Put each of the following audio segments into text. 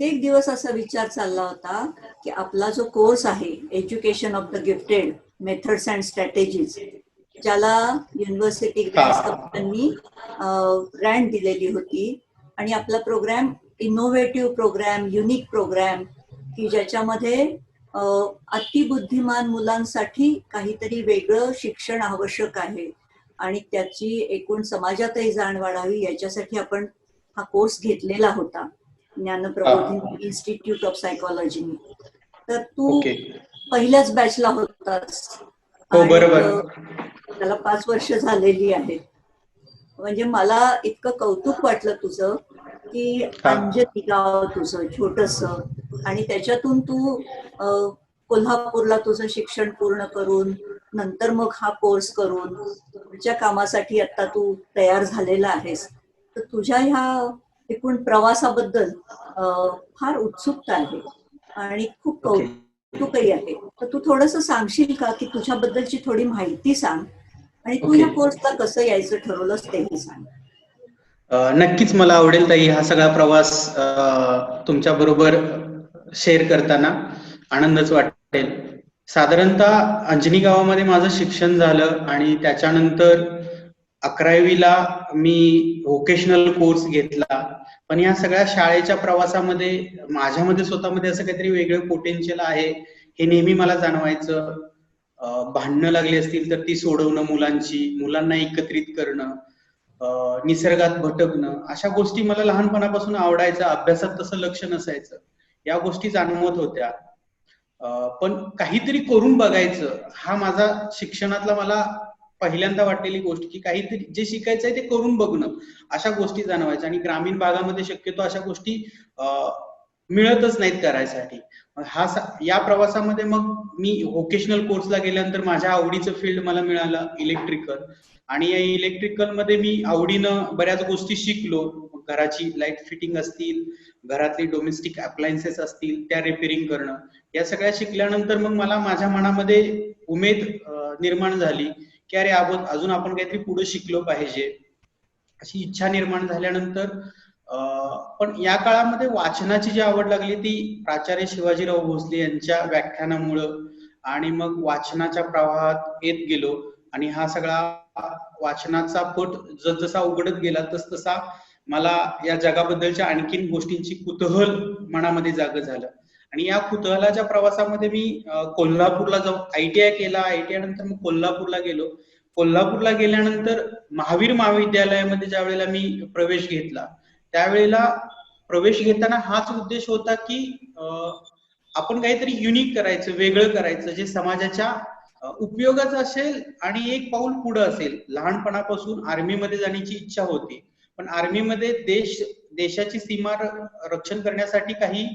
कित्येक दिवस असा विचार चालला होता की आपला जो कोर्स आहे education of the gifted methods and strategies, ज्याला युनिव्हर्सिटी ग्रँट्स हा कमिशननी ग्रँट दिलेली होती, आणि आपला programme innovative programme, unique programme, की ज्याच्यामध्ये अतिबुद्धिमान मुलांसाठी काहीतरी वेगळं शिक्षण आवश्यक आहे आणि त्याची एकूण समाजातही जाण वाढावी याच्यासाठी आपण हा कोर्स घेतलेला होता हा ज्ञानप्रबोधिनी इन्स्टिट्यूट ऑफ सायकॉलॉजी. तर तू ओके. पहिल्याच बॅचला होतास हो आणि बरोबर. त्याला 5 वर्ष झालेली आहेत. म्हणजे मला इतकं कौतुक वाटलं तुझं, की हा अंजनी गाव तुझं छोटस, आणि त्याच्यातून तू कोल्हापूरला तुझं शिक्षण पूर्ण करून नंतर मग हा कोर्स करून पुढच्या कामासाठी आता तू तयार झालेला आहेस. तर तुझ्या ह्या एकूण प्रवासाबद्दल फार उत्सुकता आहे आणि खूप ओके. कौतुकही आहे. तर तू थोडंसं सांगशील का, की तुझ्याबद्दलची थोडी माहिती सांग आणि तू ओके. ह्या कोर्सला कसं यायचं ठरवलंस तेही सांग. नक्कीच मला आवडेल ताई हा सगळा प्रवास तुमच्या बरोबर शेअर करताना आनंदच वाटेल. साधारणतः अंजनी गावामध्ये माझं शिक्षण झालं आणि त्याच्यानंतर 11वीला मी व्होकेशनल कोर्स घेतला. पण या सगळ्या शाळेच्या प्रवासामध्ये माझ्यामध्ये स्वतःमध्ये असं काहीतरी वेगळं पोटेन्शियल आहे हे नेहमी मला जाणवायचं. भांडणं लागली असतील तर ती सोडवणं मुलांची, मुलांना एकत्रित करणं, निसर्गात भटकणं, अशा गोष्टी मला लहानपणापासून आवडायचं. अभ्यासात तसं लक्ष नसायचं, या गोष्टी जाणवत होत्या. पण काहीतरी करून बघायचं हा माझा शिक्षणातला मला पहिल्यांदा वाटलेली गोष्ट, की काहीतरी जे शिकायचं आहे ते करून बघणं, अशा गोष्टी जाणवायच्या. आणि ग्रामीण भागामध्ये शक्यतो अशा गोष्टी मिळतच नाहीत करायसाठी. या प्रवासामध्ये मग मी व्होकेशनल कोर्सला गेल्यानंतर माझ्या आवडीचं फील्ड मला मिळालं इलेक्ट्रिकल, आणि या इलेक्ट्रिकल मध्ये मी आवडीनं बऱ्याच गोष्टी शिकलो. घराची लाईट फिटिंग असतील, घरातली डोमेस्टिक अप्लायन्सेस असतील, त्या रिपेअरिंग करणं, या सगळ्या शिकल्यानंतर मग मला माझ्या मनामध्ये उमेद निर्माण झाली की अरे अजून आपण काहीतरी पुढे शिकलो पाहिजे, अशी इच्छा निर्माण झाल्यानंतर पण या काळामध्ये वाचनाची जी आवड लागली ती प्राचार्य शिवाजीराव भोसले यांच्या व्याख्यानामुळं, आणि मग वाचनाच्या प्रवाहात येत गेलो. आणि हा सगळा वाचनाचा पट जसजसा उघडत गेला तसतसा मला या जगाबद्दलच्या आणखीन गोष्टींची कुतूहल मनामध्ये जाग झालं. आणि या कुतूहलाच्या प्रवासामध्ये मी कोल्हापूरला जाऊन ITI केला. ITI नंतर मग कोल्हापूरला गेलो. कोल्हापूरला गेल्यानंतर महावीर महाविद्यालयामध्ये ज्या वेळेला मी प्रवेश घेतला, त्यावेळेला प्रवेश घेताना हाच उद्देश होता की आपण काहीतरी युनिक करायचं, वेगळं करायचं, जे समाजाच्या उपयोगाचं असेल आणि एक पाऊल पुढे असेल. लहानपणापासून आर्मीमध्ये जाण्याची इच्छा होती, पण आर्मीमध्ये देशाची सीमा रक्षण करण्यासाठी काही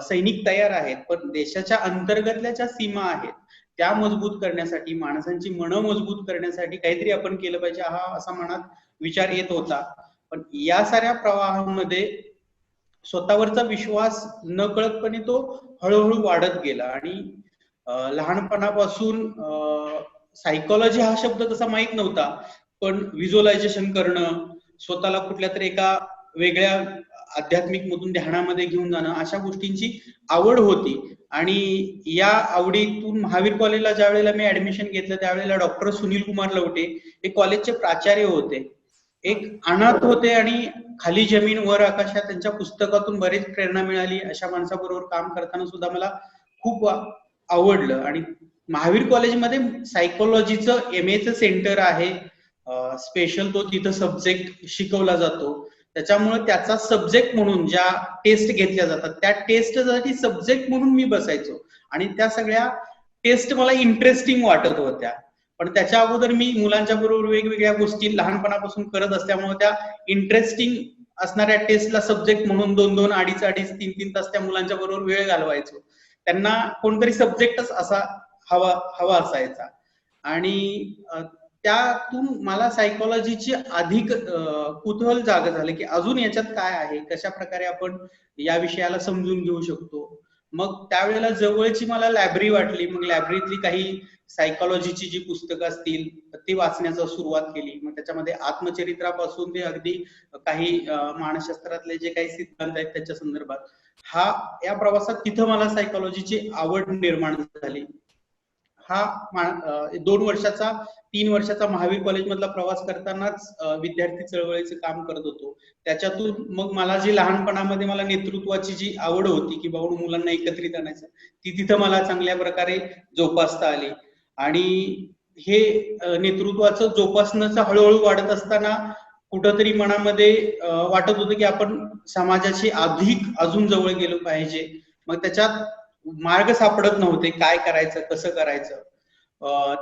सैनिक तयार आहेत, पण देशाच्या अंतर्गतल्या ज्या सीमा आहेत त्या मजबूत करण्यासाठी, माणसांची मनं मजबूत करण्यासाठी काहीतरी आपण केलं पाहिजे, हा असा मनात विचार येत होता. पण या साऱ्या प्रवाहामध्ये स्वतःवरचा विश्वास नकळतपणे तो हळूहळू वाढत गेला. आणि लहानपणापासून सायकोलॉजी हा शब्द तसा माहित नव्हता, पण व्हिज्युअलायझेशन करणं, स्वतःला कुठल्या तरी एका वेगळ्या आध्यात्मिक मधून ध्यानामध्ये घेऊन जाणं, अशा गोष्टींची आवड होती. आणि या आवडीतून महावीर कॉलेजला ज्या वेळेला मी ऍडमिशन घेतलं त्यावेळेला डॉक्टर सुनील कुमार लवटे हे कॉलेजचे प्राचार्य होते. एक अनाथ होते आणि खाली जमीन वर आकाश, त्यांच्या पुस्तकातून बरेच प्रेरणा मिळाली. अशा माणसाबरोबर काम करताना सुद्धा मला खूप आवडलं. आणि महावीर कॉलेजमध्ये सायकोलॉजीचं MA सेंटर आहे स्पेशल, तो तिथं सब्जेक्ट शिकवला जातो. त्याच्यामुळे त्याचा सब्जेक्ट म्हणून ज्या टेस्ट घेतल्या जातात त्या टेस्टसाठी सब्जेक्ट म्हणून मी बसायचो, आणि त्या सगळ्या टेस्ट मला इंटरेस्टिंग वाटत होत्या. पण त्याच्या अगोदर मी मुलांच्या बरोबर वेगवेगळ्या गोष्टी लहानपणापासून करत असल्यामुळे त्या इंटरेस्टिंग असणाऱ्या टेस्टला सब्जेक्ट म्हणून 2-2, 2.5-2.5, 3-3 तास त्या मुलांच्या बरोबर वेळ घालवायचो. त्यांना कोणतरी सब्जेक्टच असा हवा असायचा. आणि त्यातून मला सायकोलॉजीची अधिक कुतूहल जाग झालं की अजून याच्यात काय आहे, कशा प्रकारे आपण या विषयाला समजून घेऊ शकतो. मग त्यावेळेला जवळची मला लायब्ररी वाटली. मग लायब्ररीतली काही सायकोलॉजीची जी पुस्तकं असतील ती वाचण्याचा सुरुवात केली. मग त्याच्यामध्ये आत्मचरित्रापासून ते अगदी काही मानसशास्त्रातले जे काही सिद्धांत आहेत त्याच्या संदर्भात या प्रवासात तिथं मला सायकोलॉजीची आवड निर्माण झाली. 3 वर्षाचा महावीर कॉलेज मधला प्रवास करतानाच विद्यार्थी चळवळीचं काम करत होतो. त्याच्यातून मग मला जी लहानपणामध्ये मला नेतृत्वाची जी आवड होती की बाबा मुलांना एकत्रित आणायचं, ती तिथं मला चांगल्या प्रकारे जोपासता आली. आणि हे नेतृत्वाचं जोपासण्याचं हळूहळू वाढत असताना कुठंतरी मनामध्ये वाटत होतं की आपण समाजाशी अजून जवळ गेलो पाहिजे. मग त्याच्यात मार्ग सापडत नव्हते, काय करायचं, कसं करायचं.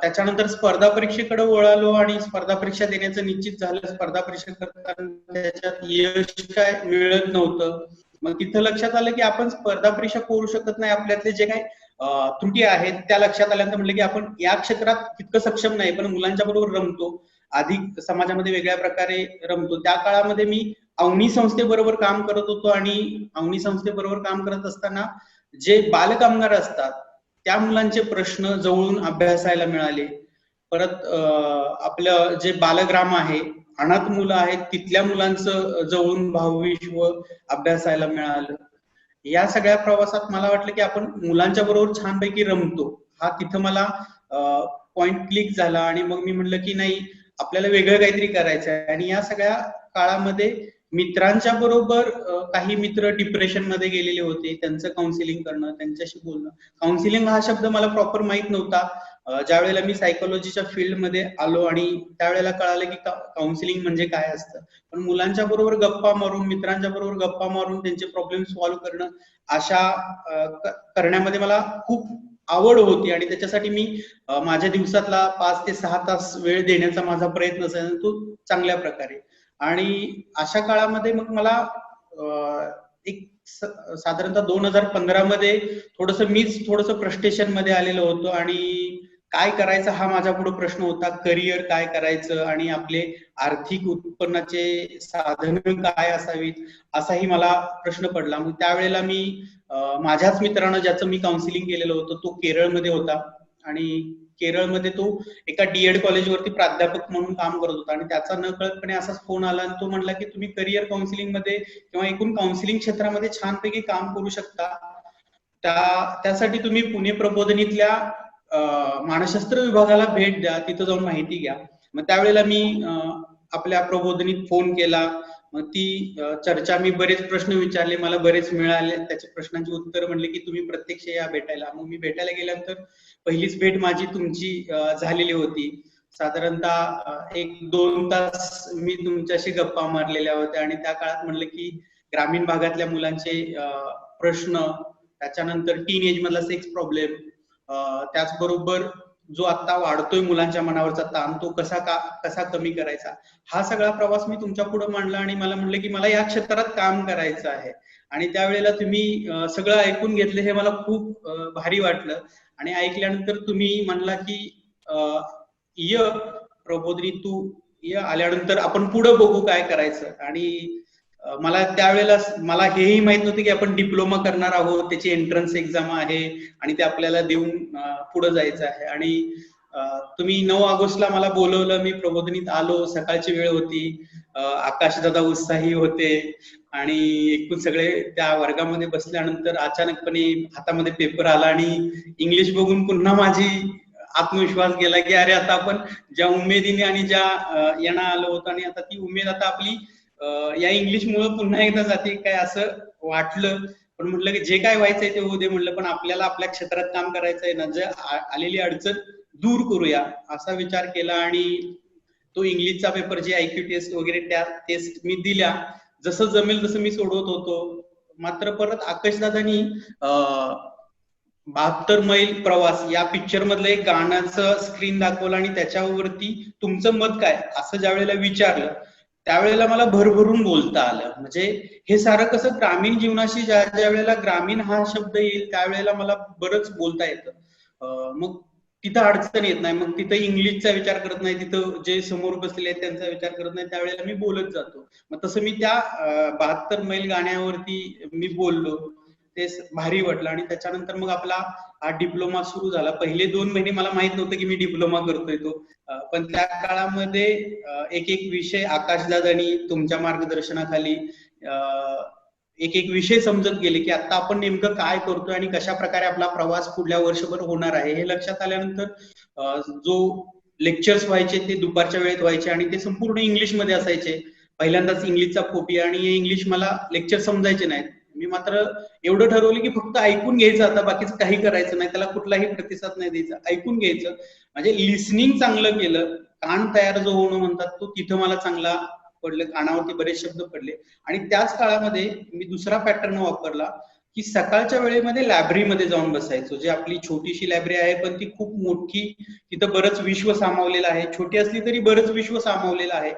त्याच्यानंतर स्पर्धा परीक्षेकडे वळालो आणि स्पर्धा परीक्षा देण्याचं निश्चित झालं. स्पर्धा परीक्षा करताना त्याच्यात यश काय मिळत नव्हतं. मग तिथं लक्षात आलं की आपण स्पर्धा परीक्षा करू शकत नाही. आपल्यातले जे काही त्रुटी आहेत त्या लक्षात आल्यानंतर म्हटलं की आपण या क्षेत्रात तितकं सक्षम नाही, पण मुलांच्या बरोबर रमतो, अधिक समाजामध्ये वेगळ्या प्रकारे रमतो. त्या काळामध्ये मी अवनी संस्थेबरोबर काम करत होतो आणि अवनी संस्थेबरोबर काम करत असताना जे बालकामगार असतात त्या मुलांचे प्रश्न जवळून अभ्यासायला मिळाले. परत आपलं जे बालग्राम आहे, अनाथ मुलं आहेत, तिथल्या मुलांचं जवळून भावविश्व अभ्यासायला मिळालं. या सगळ्या प्रवासात मला वाटलं की आपण मुलांच्या बरोबर छानपैकी रमतो. तिथं मला पॉइंट क्लिक झाला आणि मग मी म्हणलं की नाही, आपल्याला वेगळं काहीतरी करायचं आहे. आणि या सगळ्या काळामध्ये मित्रांच्या बरोबर काही मित्र डिप्रेशन मध्ये गेलेले होते, त्यांचं काउन्सिलिंग करणं, त्यांच्याशी बोलणं. काउन्सिलिंग हा शब्द मला प्रॉपर माहित नव्हता. ज्या वेळेला मी सायकोलॉजीच्या फील्डमध्ये आलो आणि त्यावेळेला कळालं की काउन्सिलिंग म्हणजे काय असतं. पण मुलांच्या बरोबर गप्पा मारून, मित्रांच्या बरोबर गप्पा मारून त्यांचे प्रॉब्लेम सॉल्व्ह करणं, अशा करण्यामध्ये मला खूप आवड होती. आणि त्याच्यासाठी मी माझ्या दिवसातला 5 ते 6 तास वेळ देण्याचा माझा प्रयत्न असायचा, तो चांगल्या प्रकारे. आणि अशा काळामध्ये मग मला एक साधारणतः 2015 मध्ये मीच फ्रस्ट्रेशन मध्ये आलेलो होतो आणि काय करायचं हा माझ्या पुढे प्रश्न होता. करिअर काय करायचं आणि आपले आर्थिक उत्पन्नाचे साधन काय असावीत, असाही मला प्रश्न पडला. मग त्यावेळेला मी माझ्याच मित्रानं, ज्याचं मी काउन्सिलिंग केलेलं होतं, तो केरळमध्ये होता आणि केरळमध्ये तो एका डीएड कॉलेजवरती प्राध्यापक म्हणून काम करत होता. आणि त्याचा नकळतपणे असाच फोन आला आणि तो म्हणला की तुम्ही करिअर काउन्सिलिंग मध्ये किंवा एकूण काउन्सिलिंग क्षेत्रामध्ये छानपैकी काम करू शकता. त्यासाठी तुम्ही पुणे प्रबोधिनीतल्या मानसशास्त्र विभागाला भेट द्या, तिथं जाऊन माहिती घ्या. मग त्यावेळेला मी आपल्या प्रबोधिनीत फोन केला. मग ती चर्चा, मी बरेच प्रश्न विचारले, मला बरेच मिळाले. त्याच्या प्रश्नांची उत्तर म्हणले की तुम्ही प्रत्यक्ष या भेटायला. मग मी भेटायला गेल्यानंतर पहिलीच भेट माझी तुमची झालेली होती. साधारणतः 1-2 तास मी तुमच्याशी गप्पा मारलेल्या होत्या. आणि त्या काळात म्हणलं की ग्रामीण भागातल्या मुलांचे प्रश्न, त्याच्यानंतर टीन एज मधला सेक्स प्रॉब्लेम, त्याचबरोबर जो आता वाढतोय मुलांच्या मनावरचा ताण, तो कसा कमी करायचा, हा सगळा प्रवास मी तुमच्या पुढे मांडला. आणि मला म्हणलं की मला या क्षेत्रात काम करायचं आहे. आणि त्यावेळेला तुम्ही सगळं ऐकून घेतलं, हे मला खूप भारी वाटलं. आणि ऐकल्यानंतर तुम्ही म्हणला की प्रबोधिनी तू आल्यानंतर आपण पुढे बघू काय करायचं. आणि मला त्यावेळेला मला हेही माहित नव्हतं की आपण डिप्लोमा करणार आहोत, त्याची एंट्रन्स एक्झाम आहे आणि ते आपल्याला देऊन पुढे जायचं आहे. आणि तुम्ही 9 ऑगस्टला मला बोलवलं, मी प्रबोधिनीत आलो, सकाळची वेळ होती, आकाशदादा उत्साही होते आणि एकूण सगळे त्या वर्गामध्ये बसल्यानंतर अचानकपणे हातामध्ये पेपर आला आणि इंग्लिश बघून पुन्हा माझी आत्मविश्वास गेला की अरे, आता आपण ज्या उमेदीने आणि ज्या यांना आलो होतो आणि आता ती उमेद आता आपली या इंग्लिश मुळे पुन्हा एकदा जाते काय, असं वाटलं. पण म्हटलं की जे काय व्हायचंय ते होऊ दे म्हटलं, पण आपल्याला आपल्या क्षेत्रात काम करायचंय ना, जे आलेली अडचण दूर करूया असा विचार केला. आणि तो इंग्लिशचा पेपर, जे IQ टेस्ट वगैरे, त्या टेस्ट मी दिल्या, जसं जमेल तसं मी सोडवत होतो. मात्र परत आकाशदादांनी 72 मैल प्रवास या पिक्चर मधलं एक गाण्याचं स्क्रीन दाखवलं आणि त्याच्यावरती तुमचं मत काय असं ज्या वेळेला विचारलं, त्यावेळेला मला भरभरून बोलता आलं. म्हणजे हे सारं कसं ग्रामीण जीवनाशी ज्या वेळेला ग्रामीण हा शब्द येईल त्यावेळेला मला बरंच बोलता येतं. मग तिथं अडचण येत नाही, मग तिथं इंग्लिशचा विचार करत नाही, तिथं जे समोर बसलेले आहेत त्यांचा विचार करत नाही, त्यावेळेला मी बोलत जातो. मग तसं मी त्या 72 मैल गाण्यावरती मी बोललो, ते भारी वाटलं. आणि त्याच्यानंतर मग आपला हा डिप्लोमा सुरू झाला. पहिले 2 महिने मला माहित नव्हतं की मी डिप्लोमा करतोय तो. पण त्या काळामध्ये एक एक विषय आकाशदादांनी तुमच्या मार्गदर्शनाखाली एक एक विषय समजत गेले की आता आपण नेमकं काय करतोय आणि कशा प्रकारे आपला प्रवास पुढल्या वर्षभर होणार आहे हे लक्षात आल्यानंतर जो लेक्चर्स व्हायचे ते दुपारच्या वेळेत व्हायचे आणि ते संपूर्ण इंग्लिशमध्ये असायचे. पहिल्यांदाच इंग्लिशचा फोबिया आणि हे इंग्लिश मला लेक्चर समजायचे नाहीत. मी मात्र एवढं ठरवलं की फक्त ऐकून घ्यायचं, आता बाकीचं काही करायचं नाही, त्याला कुठलाही प्रतिसाद नाही द्यायचा, ऐकून घ्यायचं. म्हणजे लिसनिंग चांगलं केलं, कान तयार जो होणं म्हणतात तो तिथं मला चांगला पडलं, कानावरती बरेच शब्द पडले. आणि त्याच काळामध्ये मी दुसरा पॅटर्न वापरला की सकाळच्या वेळेमध्ये लायब्ररीमध्ये जाऊन बसायचो. जी आपली छोटीशी लायब्ररी आहे पण ती खूप मोठी, तिथं बरंच विश्व सामावलेलं आहे. छोटी असली तरी बरंच विश्व सामावलेलं आहे.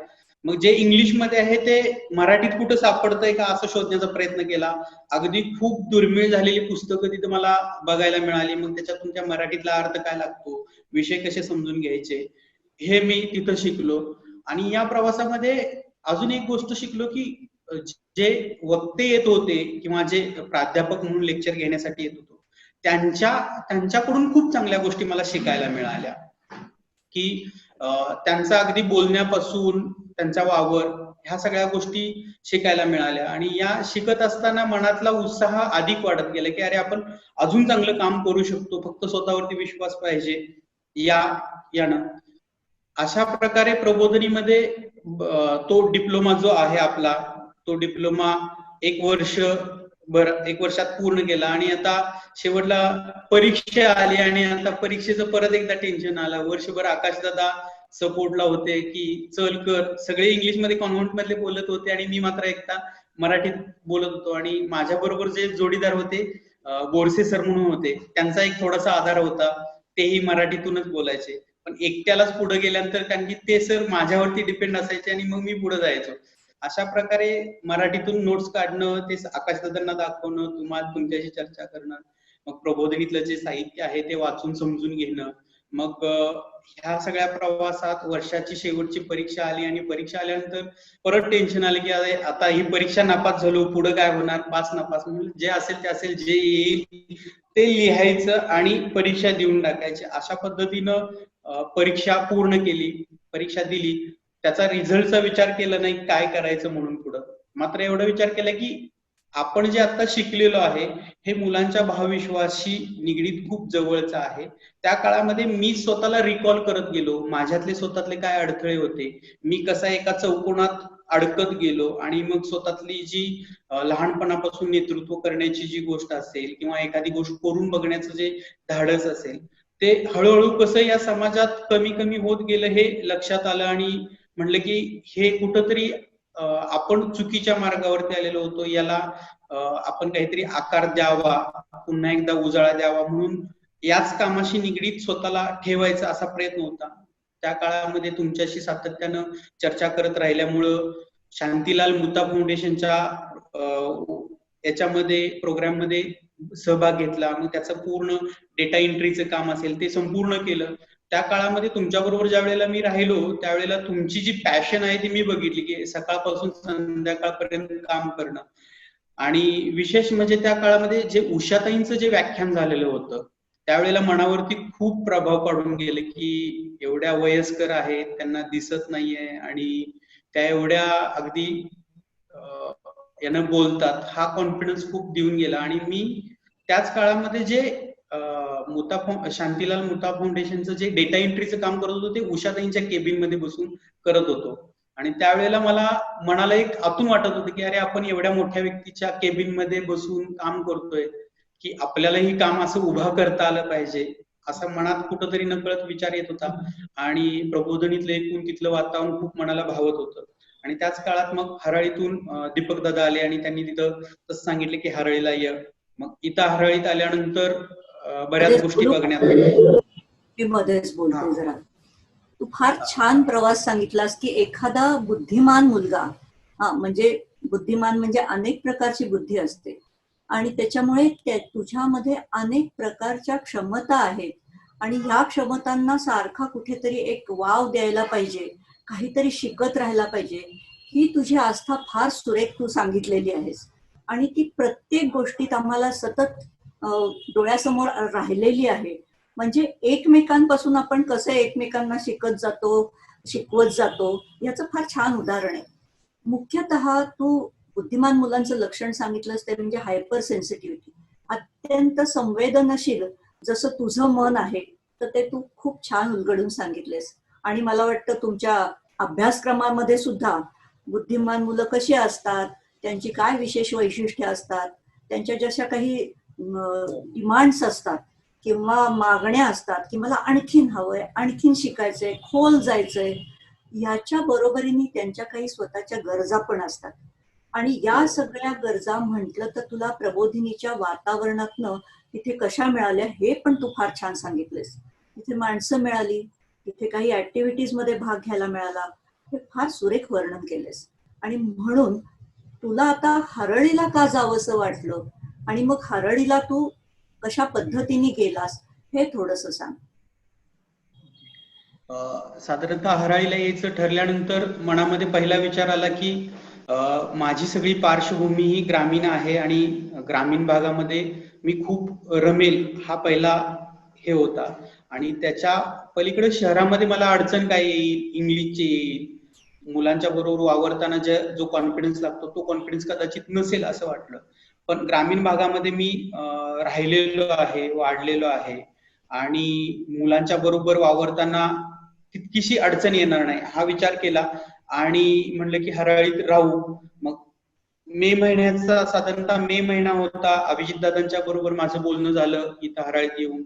मग जे इंग्लिशमध्ये आहे ते मराठीत कुठं सापडतंय का असं शोधण्याचा प्रयत्न केला. अगदी खूप दुर्मिळ झालेली पुस्तकं तिथं मला बघायला मिळाली. मग त्याच्यातून त्या मराठीतला अर्थ काय लागतो, विषय कसे समजून घ्यायचे, हे मी तिथं शिकलो. आणि या प्रवासामध्ये अजून एक गोष्ट शिकलो की जे वक्ते येत होते किंवा जे प्राध्यापक म्हणून लेक्चर घेण्यासाठी येत होतो त्यांच्याकडून खूप चांगल्या गोष्टी मला शिकायला मिळाल्या. की त्यांचा अगदी बोलण्यापासून त्यांचा वावर ह्या सगळ्या गोष्टी शिकायला मिळाल्या. आणि या शिकत असताना मनातला उत्साह अधिक वाढत गेला की अरे आपण अजून चांगलं काम करू शकतो, फक्त स्वतःवरती विश्वास पाहिजे यानं. अशा प्रकारे प्रबोधिनीमध्ये तो डिप्लोमा जो आहे आपला, तो डिप्लोमा एक वर्षात पूर्ण केला. आणि आता शेवटला परीक्षा आली आणि आता परीक्षेचं परत एकदा टेन्शन आलं. वर्षभर आकाशदादा सपोर्टला होते की चल कर, सगळे इंग्लिश मध्ये कॉन्व्हेंट मधले बोलत होते आणि मी मात्र एकटा मराठीत बोलत होतो. आणि माझ्या बरोबर जे जोडीदार होते गोडसे सर म्हणून होते, त्यांचा एक थोडासा आधार होता, तेही मराठीतूनच बोलायचे. पण एकट्यालाच पुढे गेल्यानंतर कारण की ते सर माझ्यावरती डिपेंड असायचे आणि मग मी पुढे जायचो. अशा प्रकारे मराठीतून नोट्स काढणं, ते आकाशदादांना दाखवणं, तुमच्याशी चर्चा करणं, मग प्रबोधिनीतलं जे साहित्य आहे ते वाचून समजून घेणं. मग ह्या सगळ्या प्रवासात वर्षाची शेवटची परीक्षा आली आणि परीक्षा आल्यानंतर परत टेन्शन आलं की आता ही परीक्षा नापास झालो, पुढे काय होणार, पास नापास, जे असेल ते असेल, जे येईल ते लिहायचं आणि परीक्षा देऊन टाकायची. अशा पद्धतीनं परीक्षा पूर्ण केली, परीक्षा दिली. त्याचा रिझल्टचा विचार केला नाही काय करायचं म्हणून पुढं, मात्र एवढा विचार केला की आपण जे आता शिकलेलो आहे हे मुलांच्या भावविश्वाशी निगडीत खूप जवळचं आहे. त्या काळामध्ये मी स्वतःला रिकॉल करत गेलो, माझ्यातले स्वतःतले काय अडथळे होते, मी कसा एका चौकोनात अडकत गेलो आणि मग स्वतःतली जी लहानपणापासून नेतृत्व करण्याची जी गोष्ट असेल किंवा एखादी गोष्ट करून बघण्याचं जे धाडस असेल ते हळूहळू कसं या समाजात कमी कमी होत गेलं हे लक्षात आलं. आणि म्हणलं की हे कुठंतरी आपण चुकीच्या मार्गावरती आलेलो होतो, याला आपण काहीतरी आकार द्यावा, पुन्हा एकदा उजाळा द्यावा म्हणून याच कामाशी निगडीत स्वतःला ठेवायचा असा प्रयत्न होता. त्या काळामध्ये तुमच्याशी सातत्यानं चर्चा करत राहिल्यामुळं शांतीलाल मुता फाउंडेशनच्या याच्यामध्ये प्रोग्राम मध्ये सहभाग घेतला. मग त्याचं पूर्ण डेटा एंट्रीचं काम असेल ते संपूर्ण केलं. त्या काळामध्ये तुमच्या बरोबर ज्या वेळेला मी राहिलो त्यावेळेला तुमची जी पॅशन आहे ती मी बघितली की सकाळपासून संध्याकाळपर्यंत काम करणं. आणि विशेष म्हणजे त्या काळामध्ये जे उषाताईंचं जे व्याख्यान झालेलं होतं त्यावेळेला मनावरती खूप प्रभाव पडून गेले की एवढ्या वयस्कर आहेत, त्यांना दिसत नाहीये आणि त्या एवढ्या अगदी यानं बोलतात, हा कॉन्फिडन्स खूप देऊन गेला. आणि मी त्याच काळामध्ये जे शांतीलाल मुता फाउंडेशनचं जे डेटा एंट्रीचं काम करत होतो ते उषाताईंच्या केबिन मध्ये बसून करत होतो. आणि त्यावेळेला मला मनाला एक आतून वाटत होतं की अरे आपण एवढ्या मोठ्या व्यक्तीच्या केबिन मध्ये बसून काम करतोय की आपल्यालाही काम असं उभं करता आलं पाहिजे, असं मनात कुठंतरी नकळत विचार येत होता. आणि प्रबोधिनीतलं एकूण तिथलं वातावरण खूप मनाला भावत होतं. आणि त्याच काळात मग हराळीतून दीपक दादा आले आणि त्यांनी तिथं तसं सांगितलं की हराळीला ये. मग इथं हराळीत आल्यानंतर बऱ्याच गोष्टी बघण्यात मी मध्येच बोलते जरा. तू फार छान प्रवास सांगितलास की एखादा बुद्धिमान मुलगा, म्हणजे बुद्धिमान म्हणजे अनेक प्रकारची बुद्धी असते आणि त्याच्यामुळे तुझ्यामध्ये अनेक प्रकारच्या क्षमता आहेत आणि ह्या क्षमतांना सारखा कुठेतरी एक वाव द्यायला पाहिजे, काहीतरी शिकत राहायला पाहिजे, ही तुझी आस्था फार सुरेख तू सांगितलेली आहेस. आणि ती प्रत्येक गोष्टीत आम्हाला सतत डोळ्यासमोर राहिलेली आहे. म्हणजे एकमेकांपासून आपण कसं एकमेकांना शिकवत जातो याचं फार छान उदाहरण आहे. मुख्यतः तू बुद्धिमान मुलांचं लक्षण सांगितलंस ते म्हणजे हायपर सेन्सिटिव्हिटी, अत्यंत संवेदनशील जसं तुझं मन आहे, तर ते तू खूप छान उलगडून सांगितलेस. आणि मला वाटतं तुमच्या अभ्यासक्रमामध्ये सुद्धा बुद्धिमान मुलं कशी असतात, त्यांची काय विशेष वैशिष्ट्ये असतात, त्यांच्या जशा काही डिमांड्स असतात किंवा मागण्या असतात की मला आणखीन हवंय, आणखीन शिकायचंय, खोल जायचंय, ह्याच्या बरोबरीने त्यांच्या काही स्वतःच्या गरजा पण असतात. आणि या सगळ्या गरजा म्हटलं तर तुला प्रबोधिनीच्या वातावरणातनं तिथे कशा मिळाल्या हे पण तू फार छान सांगितलेस. तिथे माणसं मिळाली, तिथे काही ऍक्टिव्हिटीज मध्ये भाग घ्यायला मिळाला, हे फार सुरेख वर्णन केलेस. आणि म्हणून तुला आता हरळीला का जावंसं वाटलं आणि मग हरळीला तू कशा पद्धतीने गेलास हे थोडंसं सांग. साधारणतः हराळीला यायचं ठरल्यानंतर मनामध्ये पहिला विचार आला की माझी सगळी पार्श्वभूमी ही ग्रामीण आहे आणि ग्रामीण भागामध्ये मी खूप रमेल हा पहिला हे होता. आणि त्याच्या पलीकडे शहरामध्ये मला अडचण काय येईल, इंग्लिशची येईल, मुलांच्या बरोबर वावरताना जो कॉन्फिडन्स लागतो तो कॉन्फिडन्स कदाचित नसेल असं वाटलं. पण ग्रामीण भागामध्ये मी राहिलेलो आहे, वाढलेलो आहे आणि मुलांच्या बरोबर वावरताना तितकीशी अडचण येणार नाही हा विचार केला आणि म्हणलं की हराळीत राहू. मग मे महिन्याचा साधारणतः मे महिना होता, अभिजित दादांच्या बरोबर माझं बोलणं झालं इथं हराळीत येऊन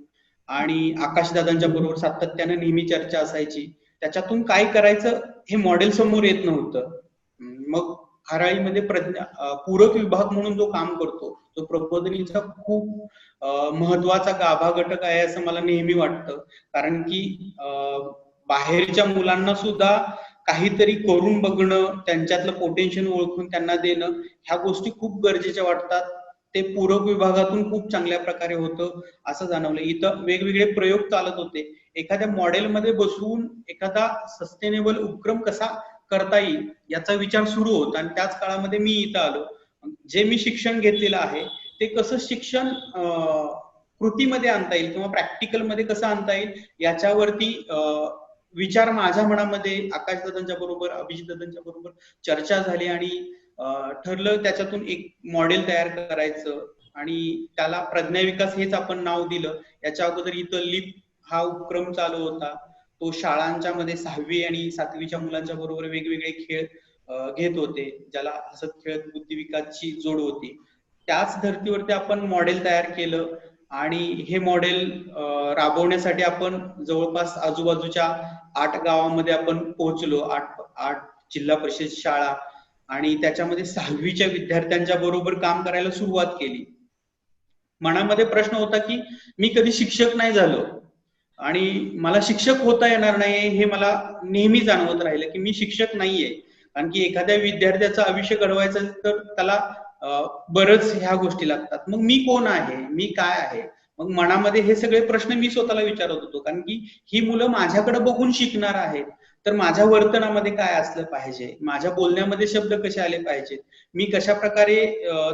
आणि आकाश दादांच्या बरोबर सातत्यानं नेहमी चर्चा असायची. त्याच्यातून काय करायचं हे मॉडेल समोर येत नव्हतं. मग हराळीमध्ये पूरक विभाग म्हणून जो काम करतो तो प्रबोधिनीचा खूप महत्वाचा गाभा घटक आहे असं मला नेहमी वाटतं. कारण की बाहेरच्या मुलांना सुद्धा काहीतरी करून बघणं, त्यांच्यातलं पोटेन्शियल ओळखून त्यांना देणं, ह्या गोष्टी खूप गरजेच्या वाटतात. ते पूरक विभागातून खूप चांगल्या प्रकारे होतं असं जाणवलं. इथं वेगवेगळे प्रयोग चालत होते. एखाद्या मॉडेलमध्ये बसवून एखादा सस्टेनेबल उपक्रम कसा करता येईल याचा विचार सुरू होता आणि त्याच काळामध्ये मी इथं आलो. जे मी शिक्षण घेतलेलं आहे ते कसं शिक्षण कृतीमध्ये आणता येईल किंवा प्रॅक्टिकल मध्ये कसं आणता येईल याच्यावरती विचार माझ्या मनामध्ये आकाश दादांच्या बरोबर, अभिजित दादांच्या बरोबर चर्चा झाली आणि ठरलं त्याच्यातून एक मॉडेल तयार करायचं आणि त्याला प्रज्ञा विकास हेच आपण नाव दिलं. याच्या अगोदर इथं लिप हा उपक्रम चालू होता. तो शाळांच्या मध्ये 6वी आणि 7वीच्या मुलांच्या बरोबर वेगवेगळे खेळ घेत होते, ज्याला हसत खेळत बुद्धी विकासची जोड होती. त्याच धर्तीवरती आपण मॉडेल तयार केलं आणि हे मॉडेल राबवण्यासाठी आपण जवळपास आजूबाजूच्या 8 गावामध्ये आपण पोहोचलो. 8 जिल्हा परिषद शाळा आणि त्याच्यामध्ये 6वीच्या विद्यार्थ्यांच्या बरोबर काम करायला सुरुवात केली. मनामध्ये प्रश्न होता की मी कधी शिक्षक नाही झालो आणि मला शिक्षक होता येणार नाही हे मला नेहमी जाणवत राहिलं की मी शिक्षक नाहीये. कारण की एखाद्या विद्यार्थ्याचं आयुष्य घडवायचं तर त्याला बरंच ह्या गोष्टी लागतात. मग मी कोण आहे, मी काय आहे? मग मनामध्ये हे सगळे प्रश्न मी स्वतःला विचारत होतो. कारण की ही मुलं माझ्याकडे बघून शिकणार आहेत, तर माझ्या वर्तनामध्ये काय असलं पाहिजे, माझ्या बोलण्यामध्ये शब्द कसे आले पाहिजेत, मी कशा प्रकारे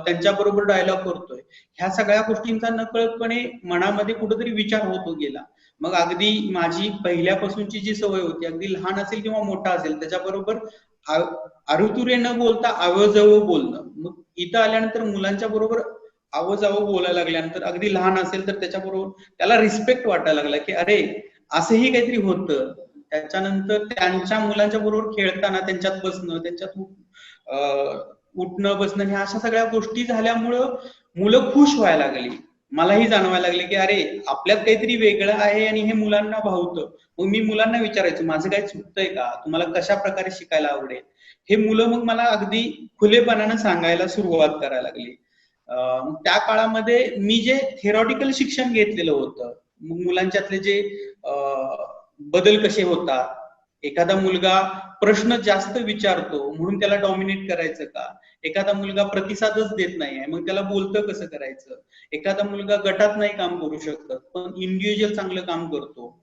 त्यांच्या बरोबर डायलॉग करतोय, ह्या सगळ्या गोष्टींचा नकळतपणे मनामध्ये कुठेतरी विचार होतो गेला. मग अगदी माझी पहिल्यापासूनची जी सवय होती, अगदी लहान असेल किंवा मोठा असेल त्याच्याबरोबर अरुतुरे न बोलता आवजावं बोलणं. मग इथं आल्यानंतर मुलांच्या बरोबर आवजावं बोलायला लागल्यानंतर अगदी लहान असेल तर त्याच्याबरोबर त्याला रिस्पेक्ट वाटायला लागला की अरे असंही काहीतरी होतं. त्याच्यानंतर त्यांच्या मुलांच्या बरोबर खेळताना त्यांच्यात बसणं, त्यांच्यात उठणं बसणं ह्या अशा सगळ्या गोष्टी झाल्यामुळं मुलं खुश व्हायला लागली. मलाही जाणवायला लागले की अरे आपल्यात काहीतरी वेगळं आहे आणि हे मुलांना भावतं. मग मी मुलांना विचारायचो माझं काही चुकतंय का, तुम्हाला कशा प्रकारे शिकायला आवडेल. हे मुलं मग मला अगदी खुलेपणानं सांगायला सुरुवात करायला लागली. त्या काळामध्ये मी जे थेरॉटिकल शिक्षण घेतलेलं होतं, मग मुलांच्यातले जे बदल कसे होतात, एखादा मुलगा प्रश्न जास्त विचारतो म्हणून त्याला डॉमिनेट करायचं का, एखादा मुलगा प्रतिसादच देत नाहीये मग त्याला बोलतं कसं करायचं, एखादा मुलगा गटात नाही काम करू शकत पण इंडिव्हिज्युअल चांगलं काम करतो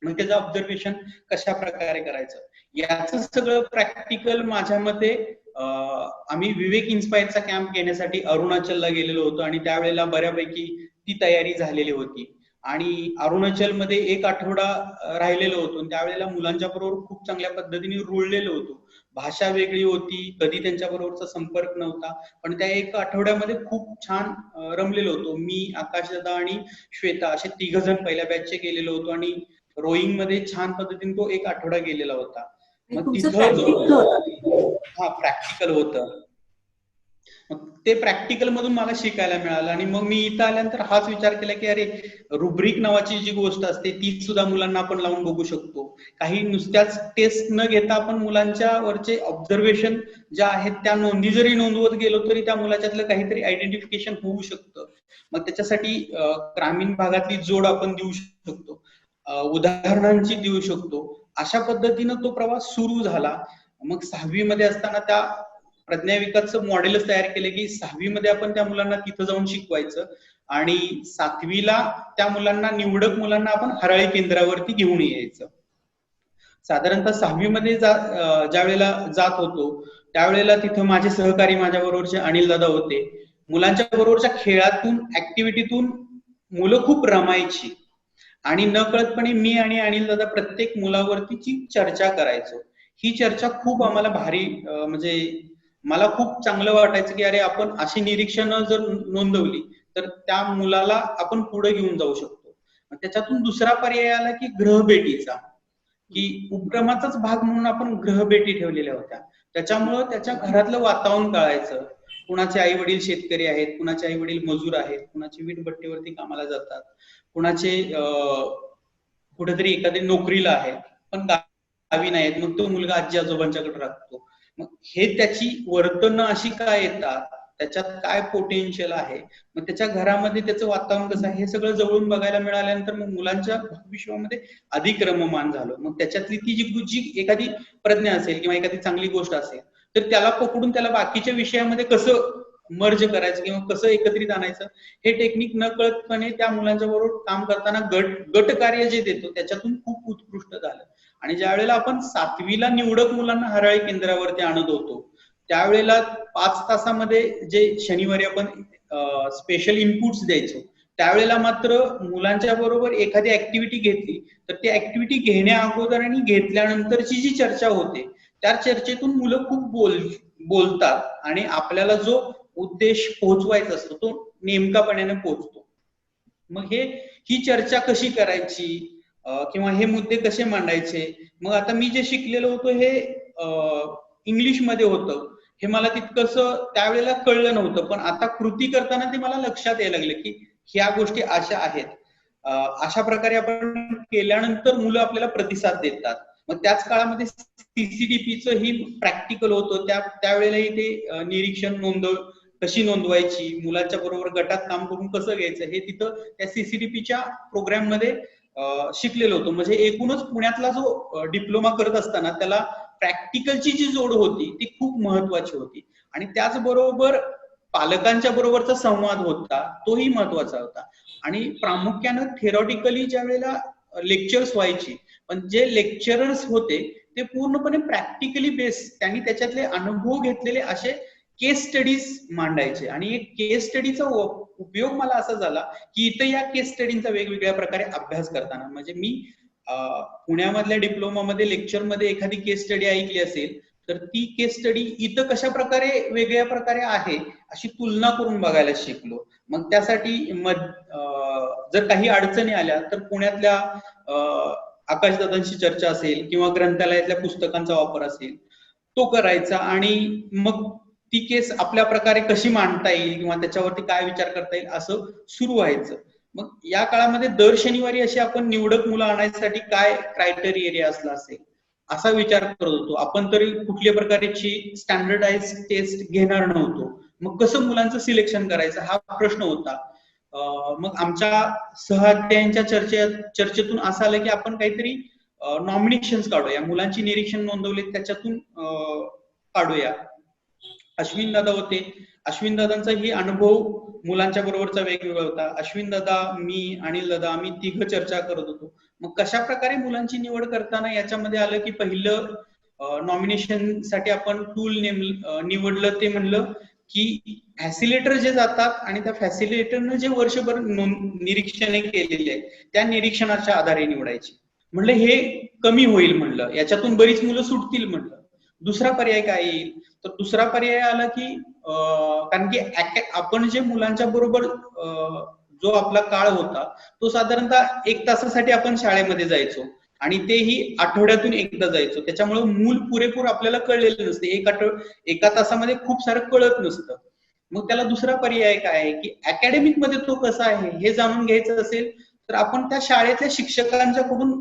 मग त्याचं ऑब्झर्वेशन कशा प्रकारे करायचं, याचं सगळं प्रॅक्टिकल माझ्या मते आम्ही विवेक इन्स्पायरचा कॅम्प घेण्यासाठी अरुणाचलला गेलेलो होतो आणि त्यावेळेला बऱ्यापैकी ती तयारी झालेली होती. आणि अरुणाचलमध्ये 1 आठवडा राहिलेलो होतो. त्यावेळेला मुलांच्या बरोबर खूप चांगल्या पद्धतीने रुळलेलो होतो. भाषा वेगळी होती, कधी त्यांच्या बरोबरचा संपर्क नव्हता, पण त्या 1 आठवड्यामध्ये खूप छान रमलेलो होतो. मी, आकाशदादा आणि श्वेता असे 3 जण पहिल्या बॅचचे गेलेलो होतो आणि रोईंग मध्ये छान पद्धतीने तो 1 आठवडा गेलेला होता. मग तुमचं तिथं जो प्रॅक्टिकल होतं. प्रॅक्टिकल होतं. मग ते प्रॅक्टिकल मधून मला शिकायला मिळालं आणि मग मी इथं आल्यानंतर हाच विचार केला की अरे, रुब्रिक नावाची जी गोष्ट असते ती सुद्धा मुलांना आपण लावून बघू शकतो. काही नुसत्याच टेस्ट न घेता आपण मुलांच्या वरचे ऑब्झर्वेशन ज्या आहेत त्या नोंदी जरी नोंदवत गेलो तरी त्या मुलाच्यातलं काहीतरी आयडेंटिफिकेशन होऊ शकतं. मग त्याच्यासाठी ग्रामीण भागातली जोड आपण देऊ शकतो, उदाहरणांची देऊ शकतो. अशा पद्धतीनं तो प्रवास सुरू झाला. मग 6वी मध्ये असताना त्या प्रज्ञा विकासचं मॉडेलच तयार केले की 6वी मध्ये आपण त्या मुलांना तिथं जाऊन शिकवायचं आणि 7वीला त्या मुलांना, निवडक मुलांना आपण हराळी केंद्रावरती घेऊन यायचं. साधारणतः 6वी मध्ये ज्या वेळेला जात होतो त्यावेळेला तिथं माझे सहकारी, माझ्या बरोबरचे अनिल दादा होते. मुलांच्या बरोबरच्या खेळातून, ऍक्टिव्हिटीतून मुलं खूप रमायची आणि नकळतपणे मी आणि अनिल दादा प्रत्येक मुलावरतीची चर्चा करायचो. ही चर्चा खूप आम्हाला भारी, म्हणजे मला खूप चांगलं वाटायचं की अरे, आपण अशी निरीक्षणं जर नोंदवली तर त्या मुलाला आपण पुढे घेऊन जाऊ शकतो. त्याच्यातून दुसरा पर्याय आला की ग्रहभेटीचा, की उपक्रमाचाच भाग म्हणून आपण ग्रहभेटी ठेवलेल्या होत्या. त्याच्यामुळं त्याच्या घरातलं वातावरण कळायचं. कुणाचे आई वडील शेतकरी आहेत, कुणाचे आई वडील मजूर आहेत, कुणाचे वीटभट्टीवरती कामाला जातात, कुणाचे कुठेतरी एखादी नोकरीला आहे पण गावी नाहीत, मग तो मुलगा आजी आजोबांच्याकडे राहतो. मग हे त्याची वर्तन अशी काय येतात, त्याच्यात काय पोटेन्शियल आहे, मग त्याच्या घरामध्ये त्याचं वातावरण कसं आहे, हे सगळं जवळून बघायला मिळाल्यानंतर मग मुलांच्या विश्वामध्ये अधिक रममान झालं. मग त्याच्यातली ती जी एखादी प्रज्ञा असेल किंवा एखादी चांगली गोष्ट असेल तर त्याला पकडून त्याला बाकीच्या विषयामध्ये कसं मर्ज करायचं किंवा कसं एकत्रित आणायचं, हे टेक्निक न कळतपणे त्या मुलांच्या बरोबर काम करताना गट कार्य जे देतो त्याच्यातून खूप उत्कृष्ट झालं. आणि ज्या वेळेला आपण 7वीला निवडक मुलांना हराळी केंद्रावरती आणत होतो त्यावेळेला 5 तासामध्ये जे शनिवारी आपण स्पेशल इनपुट्स द्यायचो, त्यावेळेला मात्र मुलांच्या बरोबर एखादी ऍक्टिव्हिटी घेतली तर ती ऍक्टिव्हिटी घेण्या अगोदर आणि घेतल्यानंतरची जी चर्चा होते त्या चर्चेतून मुलं खूप बोलतात आणि आपल्याला जो उद्देश पोहोचवायचा असतो तो नेमकापणाने पोहोचतो. मग ही चर्चा कशी करायची किंवा हे मुद्दे कसे मांडायचे, मग आता मी जे शिकलेलो होतो हे इंग्लिश मध्ये होतं, हे मला तितकंसं त्यावेळेला कळलं नव्हतं, पण आता कृती करताना ते मला लक्षात यायला लागलं की ह्या गोष्टी अशा आहेत. अशा प्रकारे आपण केल्यानंतर मुलं आपल्याला प्रतिसाद देतात. मग त्याच काळामध्ये सीसीटीपीचं ही प्रॅक्टिकल होतं, त्यावेळेलाही ते निरीक्षण कशी नोंदवायची, मुलांच्या बरोबर गटात काम करून कसं घ्यायचं, हे तिथं त्या सीसीटीपीच्या प्रोग्राम मध्ये शिकलेलो होतो. म्हणजे एकूणच पुण्यातला जो डिप्लोमा करत असताना त्याला प्रॅक्टिकलची जी जोड होती ती खूप महत्वाची होती आणि त्याचबरोबर पालकांच्या बरोबरचा संवाद होता तोही महत्वाचा होता. आणि प्रामुख्यानं थेरॉटिकली ज्या वेळेला लेक्चर्स व्हायची, पण जे लेक्चरर्स होते ते पूर्णपणे प्रॅक्टिकली बेस, त्यांनी त्याच्यातले अनुभव घेतलेले असे केस स्टडीज मांडायचे. आणि एक केस स्टडीचा उपयोग मला असा झाला की इथं या केस स्टडींचा वेगवेगळ्या प्रकारे अभ्यास करताना, म्हणजे मी पुण्यामधल्या डिप्लोमामध्ये लेक्चरमध्ये एखादी केस स्टडी ऐकली असेल तर ती केस स्टडी इथं कशा प्रकारे वेगळ्या प्रकारे आहे अशी तुलना करून बघायला शिकलो. मग त्यासाठी जर काही अडचणी आल्या तर पुण्यातल्या आकाशदादांशी चर्चा असेल किंवा ग्रंथालयातल्या पुस्तकांचा वापर असेल तो करायचा आणि मग ती केस आपल्या प्रकारे कशी मांडता येईल किंवा त्याच्यावरती काय विचार करता येईल असं सुरू व्हायचं. मग या काळामध्ये दर शनिवारी अशी आपण निवडक मुलं आणायसाठी काय क्रायटेरिया असला असेल असा विचार करत होतो. आपण तरी कुठल्या प्रकारची स्टँडर्डाइज टेस्ट घेणार नव्हतो, मग कसं मुलांचं सिलेक्शन करायचं हा प्रश्न होता. मग आमच्या सहअध्यायांच्या चर्चेतून असं आलं की आपण काहीतरी नॉमिनेशन्स काढूया, मुलांची निरीक्षण नोंदवले त्याच्यातून काढूया. अश्विन दादा होते, अश्विन दादांचाही अनुभव मुलांच्या बरोबरचा वेगवेगळा होता. अश्विन दादा, मी, अनिल दादा आम्ही 3 चर्चा करत होतो. मग कशा प्रकारे मुलांची निवड करताना याच्यामध्ये आलं की पहिलं नॉमिनेशन साठी आपण टूल निवडलं ते म्हणलं की फॅसिलिटेटर जे जातात आणि त्या फॅसिलिटेटरनं जे वर्षभर निरीक्षणे केलेली आहे त्या निरीक्षणाच्या आधारे निवडायची. म्हणलं हे कमी होईल, म्हणलं याच्यातून बरीच मुलं सुटतील. म्हणलं दुसरा पर्याय काय येईल, तर दुसरा पर्याय आला की कारण की आपण जे मुलांच्या बरोबर जो आपला काळ होता तो साधारणतः 1 तासासाठी आपण शाळेमध्ये जायचो आणि तेही आठवड्यातून एकदा जायचो. त्याच्यामुळे मूल पुरेपूर आपल्याला कळलेलं नसते. एका तासामध्ये खूप सारं कळत नसतं. मग त्याला दुसरा पर्याय काय आहे की अकॅडमिक मध्ये तो कसा आहे हे जाणून घ्यायचं असेल तर आपण त्या शाळेतल्या शिक्षकांच्याकडून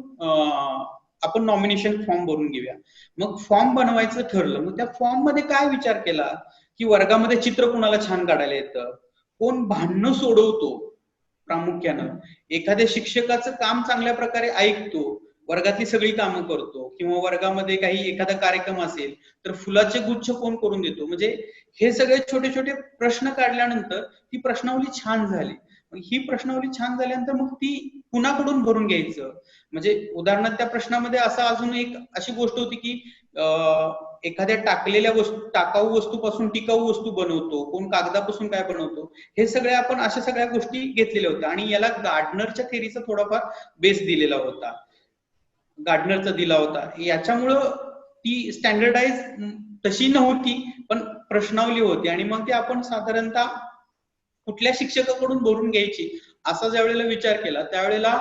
आपण नॉमिनेशन फॉर्म भरून घेऊया. मग फॉर्म बनवायचं ठरलं. मग त्या फॉर्म मध्ये काय विचार केला की वर्गामध्ये चित्र कोणाला छान काढायला येतं, कोण भांडणं सोडवतो प्रामुख्यानं, एखाद्या शिक्षकाचं काम चांगल्या प्रकारे ऐकतो, वर्गातली सगळी कामं करतो, किंवा वर्गामध्ये काही एखादा कार्यक्रम असेल तर फुलाचे गुच्छ कोण करून देतो. म्हणजे हे सगळे छोटे छोटे प्रश्न काढल्यानंतर ती प्रश्नावली छान झाली. ही प्रश्नावली छान झाल्यानंतर मग ती कुणाकडून भरून घ्यायचं. म्हणजे उदाहरणार्थ त्या प्रश्नामध्ये असं अजून एक अशी गोष्ट होती की एखाद्या टाकाऊ वस्तूपासून टिकाऊ वस्तू बनवतो, कोण कागदापासून काय बनवतो, हे सगळे आपण अशा सगळ्या गोष्टी घेतलेल्या होत्या. आणि याला गार्डनरच्या थेअरीचा थोडाफार बेस दिलेला होता, गार्डनरचा दिला होता. याच्यामुळं ती स्टँडर्डाइज तशी नव्हती पण प्रश्नावली होती. आणि मग ते आपण साधारणतः कुठल्या शिक्षकाकडून भरून घ्यायची असा ज्या वेळेला विचार केला त्यावेळेला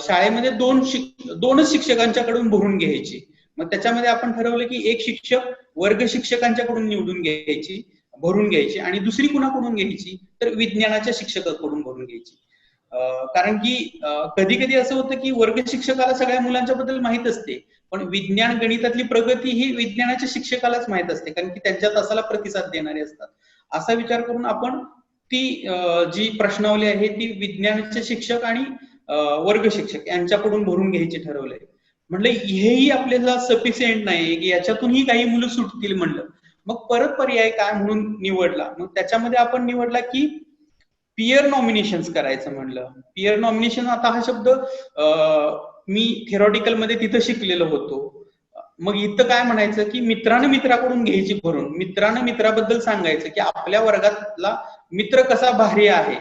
शाळेमध्ये दोनच शिक्षकांच्याकडून भरून घ्यायची. मग त्याच्यामध्ये आपण ठरवलं की एक शिक्षक वर्ग शिक्षकांच्याकडून भरून घ्यायची आणि दुसरी कुणाकडून घ्यायची तर विज्ञानाच्या शिक्षकाकडून भरून घ्यायची. कारण की कधी कधी असं होतं की वर्ग शिक्षकाला सगळ्या मुलांच्या बद्दल माहित असते पण विज्ञान गणितातली प्रगती ही विज्ञानाच्या शिक्षकालाच माहित असते, कारण की त्यांच्या तासाला प्रतिसाद देणारे असतात. असा विचार करून आपण ती जी प्रश्नावली आहे ती विज्ञानाचे शिक्षक आणि वर्ग शिक्षक यांच्याकडून भरून घ्यायचे ठरवलंय. म्हणलं हेही आपल्याला सफिशियंट नाही की याच्यातूनही काही मुलं सुटतील. म्हणलं मग परत पर्याय काय म्हणून निवडला. मग त्याच्यामध्ये आपण निवडला की पियर नॉमिनेशन्स करायचं. म्हणलं पियर नॉमिनेशन, आता हा शब्द मी थेरॉटिकल मध्ये तिथं शिकलेलो होतो. मग इथं काय म्हणायचं की मित्रानं मित्राकडून घ्यायची भरून, मित्रानं मित्राबद्दल सांगायचं की आपल्या वर्गातला मित्र कसा भारी आहे,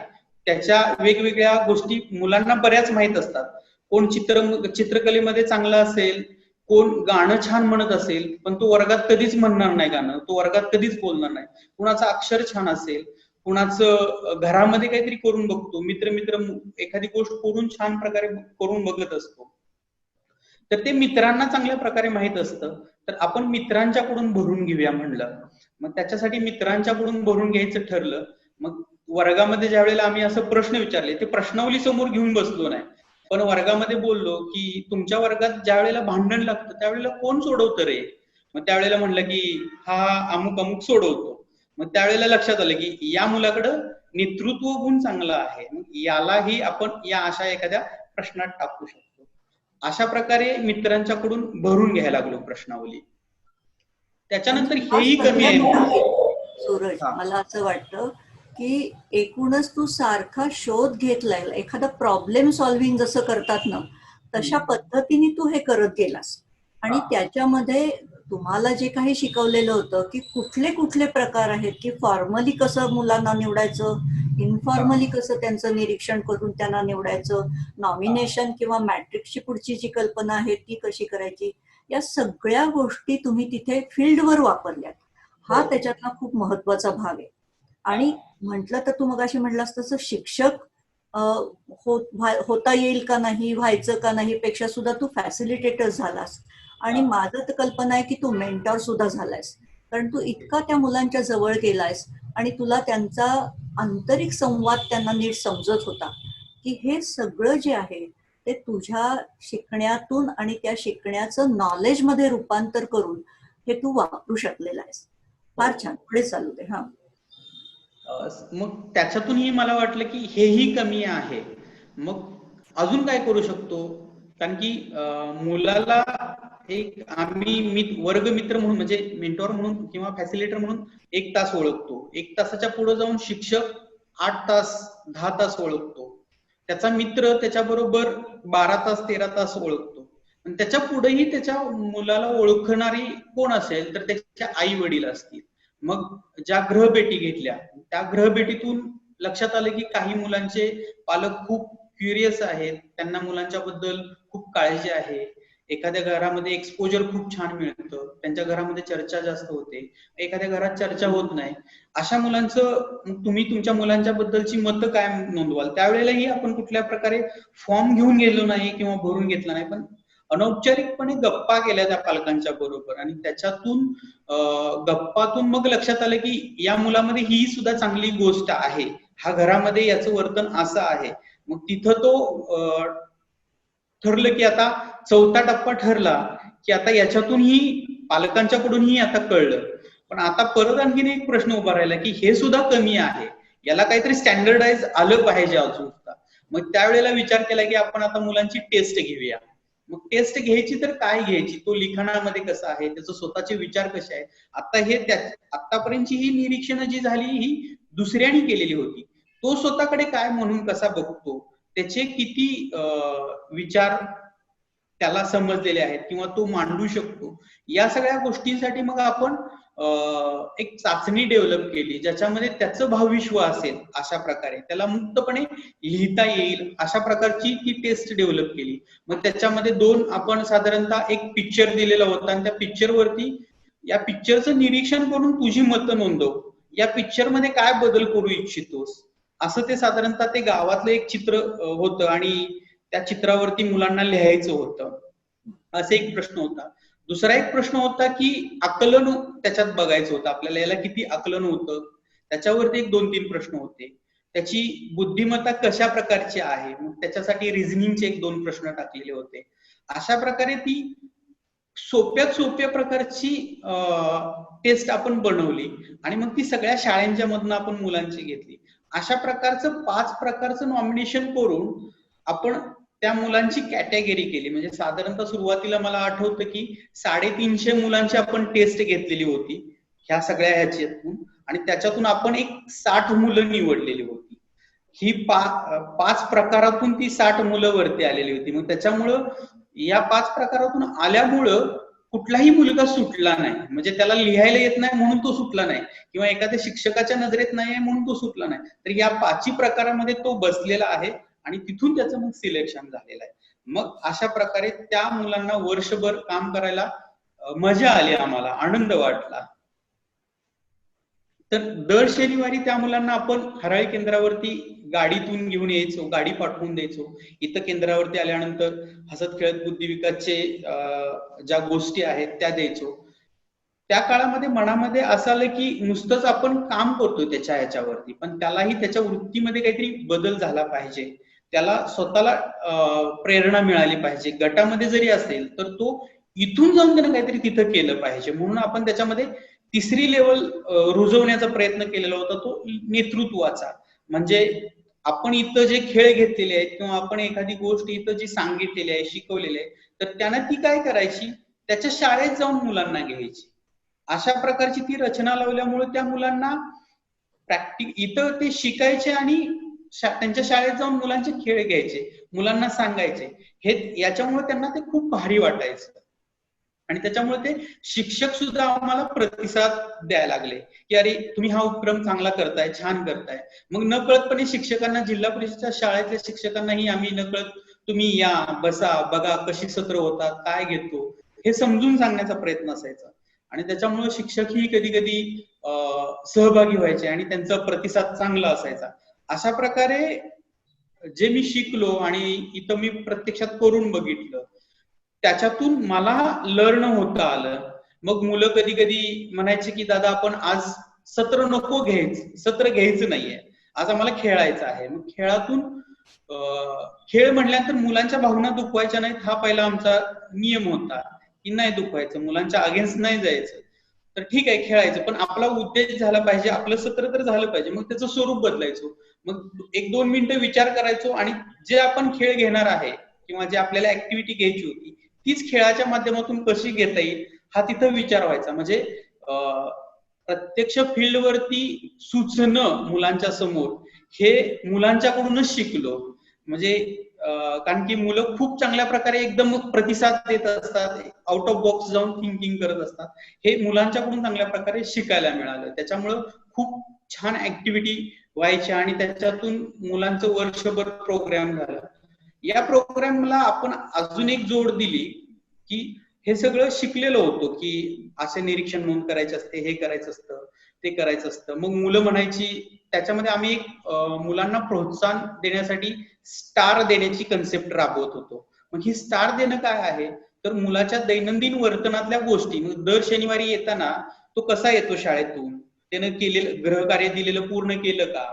त्याच्या वेगवेगळ्या गोष्टी मुलांना बऱ्याच माहित असतात. कोण चित्रकलेमध्ये चांगला असेल, कोण गाणं छान म्हणत असेल पण तो वर्गात कधीच म्हणणार नाही गाणं, तो वर्गात कधीच बोलणार नाही. कुणाचं अक्षर छान असेल, कुणाचं घरामध्ये काहीतरी करून बघतो, मित्र एखादी गोष्ट करून छान प्रकारे करून बघत असतो, तर ते मित्रांना चांगल्या प्रकारे माहित असतं. तर आपण मित्रांच्याकडून भरून घेऊया म्हणलं. मग त्याच्यासाठी मित्रांच्याकडून भरून घ्यायचं ठरलं. मग वर्गामध्ये ज्या वेळेला आम्ही असं प्रश्न विचारले, ते प्रश्नावली समोर घेऊन बसलो नाही पण वर्गामध्ये बोललो की तुमच्या वर्गात ज्या वेळेला भांडण लागतं त्यावेळेला कोण सोडवतं रे. मग त्यावेळेला म्हणलं की हा अमुक अमुक सोडवतो. मग त्यावेळेला लक्षात आलं की या मुलाकडं नेतृत्व गुण चांगला आहे, यालाही आपण या अशा एखाद्या प्रश्नात टाकू शकतो. अशा प्रकारे मित्रांच्याकडून भरून घ्यायला लागलो प्रश्नावली. त्याच्यानंतर हेही कमी आहे सूरज, मला असं वाटतं की एकूणच तू सारखा शोध घेतलाय, एखादा प्रॉब्लेम सॉल्व्हिंग जसं करतात ना तशा पद्धतीने तू हे करत गेलास. आणि त्याच्यामध्ये तुम्हाला जे काही शिकवलेलं होतं की कुठले कुठले प्रकार आहेत, की फॉर्मली कसं मुलांना निवडायचं, इनफॉर्मली कसं त्यांचं निरीक्षण करून त्यांना निवडायचं, नॉमिनेशन किंवा मॅट्रिक्सची पुढची जी कल्पना आहे ती कशी करायची, या सगळ्या गोष्टी तुम्ही तिथे फील्डवर वापरल्यात. हा त्याच्यातला खूप महत्वाचा भाग आहे. आणि म्हटलं तर तू मगाशी म्हटलास तसं शिक्षक होता येईल का नाही, व्हायचं का नाही पेक्षा सुद्धा तू फॅसिलिटेटर झालास. आणि माझं तर कल्पना आहे की तू मेंटॉर सुद्धा झालायस, कारण तू इतका त्या मुलांच्या जवळ गेलायस आणि तुला त्यांचा आंतरिक संवाद त्यांना नीट समजत होता की हे सगळं जे आहे ते तुझ्या शिकण्यातून आणि त्या शिकण्याचं नॉलेज मध्ये रूपांतर करून हे तू वापरू शकलेला आहेस. फार छान, पुढे चालू दे. हा, मग त्याच्यातूनही मला वाटलं की हेही कमी आहे, मग अजून काय करू शकतो. कारण की मुलाला आम्ही वर्गमित्र म्हणून म्हणजे मेंटॉर म्हणून किंवा फॅसिलिटेटर म्हणून 1 तास ओळखतो. 1 तासाच्या पुढे जाऊन शिक्षक 8 तास 10 तास ओळखतो. त्याचा मित्र त्याच्याबरोबर 12 तास 13 तास ओळखतो. आणि त्याच्या पुढेही त्याच्या मुलाला ओळखणारी कोण असेल तर त्याच्या आई वडील असतील. मग ज्या ग्रहभेटी घेतल्या त्या ग्रहभेटीतून लक्षात आलं की काही मुलांचे पालक खूप क्युरियस आहेत, त्यांना मुलांच्या बद्दल खूप काळजी आहे, एखाद्या घरामध्ये एक्सपोजर खूप छान मिळतं, त्यांच्या घरामध्ये चर्चा जास्त होते, एखाद्या घरात चर्चा होत नाही. अशा मुलांचं तुम्ही तुमच्या मुलांच्या बद्दलची मतं काय नोंदवाल? त्यावेळेलाही आपण कुठल्या प्रकारे फॉर्म घेऊन गेलो नाही किंवा भरून घेतला नाही, पण अनौपचारिकपणे गप्पा केल्या त्या पालकांच्या बरोबर आणि त्याच्यातून गप्पातून मग लक्षात आलं की या मुलामध्ये ही सुद्धा चांगली गोष्ट आहे, हा घरामध्ये याचं वर्तन असं आहे. मग तिथं तो ठरलं की आता चौथा टप्पा ठरला की आता याच्यातूनही पालकांच्याकडूनही आता कळलं, पण आता परत आणखीन एक प्रश्न उभा राहिला की हे सुद्धा कमी आहे, याला काहीतरी स्टँडर्डाइज आलं पाहिजे अजून. मग त्यावेळेला विचार केला की आपण आता मुलांची टेस्ट घेऊया. मग टेस्ट घ्यायची तर काय घ्यायची, तो लिखाणामध्ये कसा आहे, त्याचे स्वतःचे विचार कसे आहेत. आता हे आतापर्यंतची ही निरीक्षणं जी झाली ही दुसऱ्याने केलेली होती, तो स्वतःकडे काय म्हणून कसा बघतो, त्याचे किती विचार त्याला समजलेले आहेत किंवा तो मांडू शकतो, या सगळ्या गोष्टींसाठी मग आपण एक चाचणी डेव्हलप केली ज्याच्यामध्ये त्याचं भावविश्व असेल अशा प्रकारे त्याला मुक्तपणे लिहिता येईल अशा प्रकारची ती टेस्ट डेव्हलप केली. मग त्याच्यामध्ये आपण साधारणतः एक पिक्चर दिलेला होता आणि त्या पिक्चरवरती या पिक्चरचं निरीक्षण करून तुझी मतं नोंदव, या पिक्चर मध्ये काय बदल करू इच्छितोस, असं ते साधारणतः ते गावातलं एक चित्र होतं आणि त्या चित्रावरती मुलांना लिहायचं होतं. असा एक प्रश्न होता. दुसरा एक प्रश्न होता की आकलन त्याच्यात बघायचं होतं आपल्याला, याला किती आकलन होतं, त्याच्यावरती एक 2-3 प्रश्न होते. त्याची बुद्धिमत्ता कशा प्रकारची आहे, मग त्याच्यासाठी रिझनिंगचे 1-2 प्रश्न टाकलेले होते. अशा प्रकारे ती सोप्यात सोप्या प्रकारची टेस्ट आपण बनवली आणि मग ती सगळ्या शाळांच्या मधनं आपण मुलांची घेतली. अशा प्रकारचं 5 प्रकारचं नॉमिनेशन करून आपण त्या मुलांची कॅटेगरी केली. म्हणजे साधारणतः सुरुवातीला मला आठवतं की 350 मुलांची आपण टेस्ट घेतलेली होती ह्या सगळ्या ह्याच्यातून आणि त्याच्यातून आपण एक 60 मुलं निवडलेली होती. ही 5 प्रकारातून ती 60 मुलं वरती आलेली होती. मग त्याच्यामुळं या 5 प्रकारातून आल्यामुळं कुठलाही मुलगा सुटला नाही, म्हणजे त्याला लिहायला येत नाही म्हणून तो सुटला नाही किंवा एखाद्या शिक्षकाच्या नजरेत नाही म्हणून तो सुटला नाही, तर या 5 प्रकारामध्ये तो बसलेला आहे आणि तिथून त्याचं मग सिलेक्शन झालेलं आहे. मग अशा प्रकारे त्या मुलांना वर्षभर काम करायला मजा आली, आम्हाला आनंद वाटला. तर दर शनिवारी त्या मुलांना आपण हराळी केंद्रावरती गाडीतून घेऊन यायचो, गाडी पाठवून द्यायचो. इथं केंद्रावरती आल्यानंतर हसत खेळत बुद्धी विकासचे ज्या गोष्टी आहेत त्या द्यायचो. त्या काळामध्ये मनामध्ये असं आलं की नुसतंच आपण काम करतोय त्याच्या ह्याच्यावरती, पण त्यालाही त्याच्या वृत्तीमध्ये काहीतरी बदल झाला पाहिजे, त्याला स्वतःला प्रेरणा मिळाली पाहिजे. गटामध्ये जरी असेल तर तो इथून जाऊन त्यानं काहीतरी तिथं केलं पाहिजे, म्हणून आपण त्याच्यामध्ये 3री लेवल रुजवण्याचा प्रयत्न केलेला होता, तो नेतृत्वाचा. म्हणजे आपण इथं जे खेळ घेतलेले आहेत किंवा आपण एखादी गोष्ट इथं जी सांगितलेली आहे, शिकवलेली आहे, तर त्यानं ती काय करायची, त्याच्या शाळेत जाऊन मुलांना घ्यायची. अशा प्रकारची ती रचना लावल्यामुळे त्या मुलांना इथं ते शिकायचे आणि त्यांच्या शाळेत जाऊन मुलांचे खेळ घ्यायचे, मुलांना सांगायचे. हे याच्यामुळे त्यांना ते खूप भारी वाटायचं आणि त्याच्यामुळे ते शिक्षक सुद्धा आम्हाला प्रतिसाद द्यायला लागले की अरे तुम्ही हा उपक्रम चांगला करताय, छान करताय. मग नकळतपणे शिक्षकांना, जिल्हा परिषदच्या शाळेतल्या शिक्षकांनाही आम्ही नकळत तुम्ही या, बसा, बघा कशी सत्र होतात, काय घेतो, हे समजून सांगण्याचा प्रयत्न असायचा आणि त्याच्यामुळे शिक्षकही कधी कधी सहभागी व्हायचे आणि त्यांचा प्रतिसाद चांगला असायचा. अशा प्रकारे जे मी शिकलो आणि इथं मी प्रत्यक्षात करून बघितलं, त्याच्यातून मला लर्न होता आलं. मग मुलं कधी कधी म्हणायचे की दादा आपण आज सत्र नको घ्यायचं, सत्र घ्यायचं नाहीये, आज आम्हाला खेळायचं आहे. मग खेळातून खेळ म्हटल्यानंतर मुलांच्या भावना दुखवायच्या नाहीत, हा पहिला आमचा नियम होता की नाही दुखवायचं, मुलांच्या अगेन्स्ट नाही जायचं. तर ठीक आहे खेळायचं, पण आपला उद्देश झाला पाहिजे, आपलं सत्र तर झालं पाहिजे. मग त्याचं स्वरूप बदलायचो, मग 1-2 मिनिटं विचार करायचो आणि जे आपण खेळ घेणार आहे किंवा जे आपल्याला ऍक्टिव्हिटी घ्यायची होती तीच खेळाच्या माध्यमातून कशी घेता येईल हा तिथं विचार व्हायचा. म्हणजे प्रत्यक्ष फील्डवरती सुचणं मुलांच्या समोर हे मुलांच्याकडूनच शिकलो. म्हणजे कारण की मुलं खूप चांगल्या प्रकारे एकदम प्रतिसाद देत असतात, आउट ऑफ बॉक्स जाऊन थिंकिंग करत असतात. हे मुलांच्याकडून चांगल्या प्रकारे शिकायला मिळालं. त्याच्यामुळं खूप छान ऍक्टिव्हिटी व्हायच्या आणि त्याच्यातून मुलांचं वर्षभर प्रोग्राम झाला. या प्रोग्रामला आपण अजून एक जोड दिली की हे सगळं शिकलेलं होतं की असे निरीक्षण नोंद करायचे असते, हे करायचं असतं, ते करायचं असतं. मग मुलं म्हणायची, त्याच्यामध्ये आम्ही एक मुलांना प्रोत्साहन देण्यासाठी स्टार देण्याची कन्सेप्ट राबवत होतो. मग ही स्टार देणं काय आहे, तर मुलाच्या दैनंदिन वर्तनातल्या गोष्टी, दर शनिवारी येताना तो कसा येतो शाळेतून, त्यानं केलेलं गृहकार्य दिलेलं पूर्ण केलं का,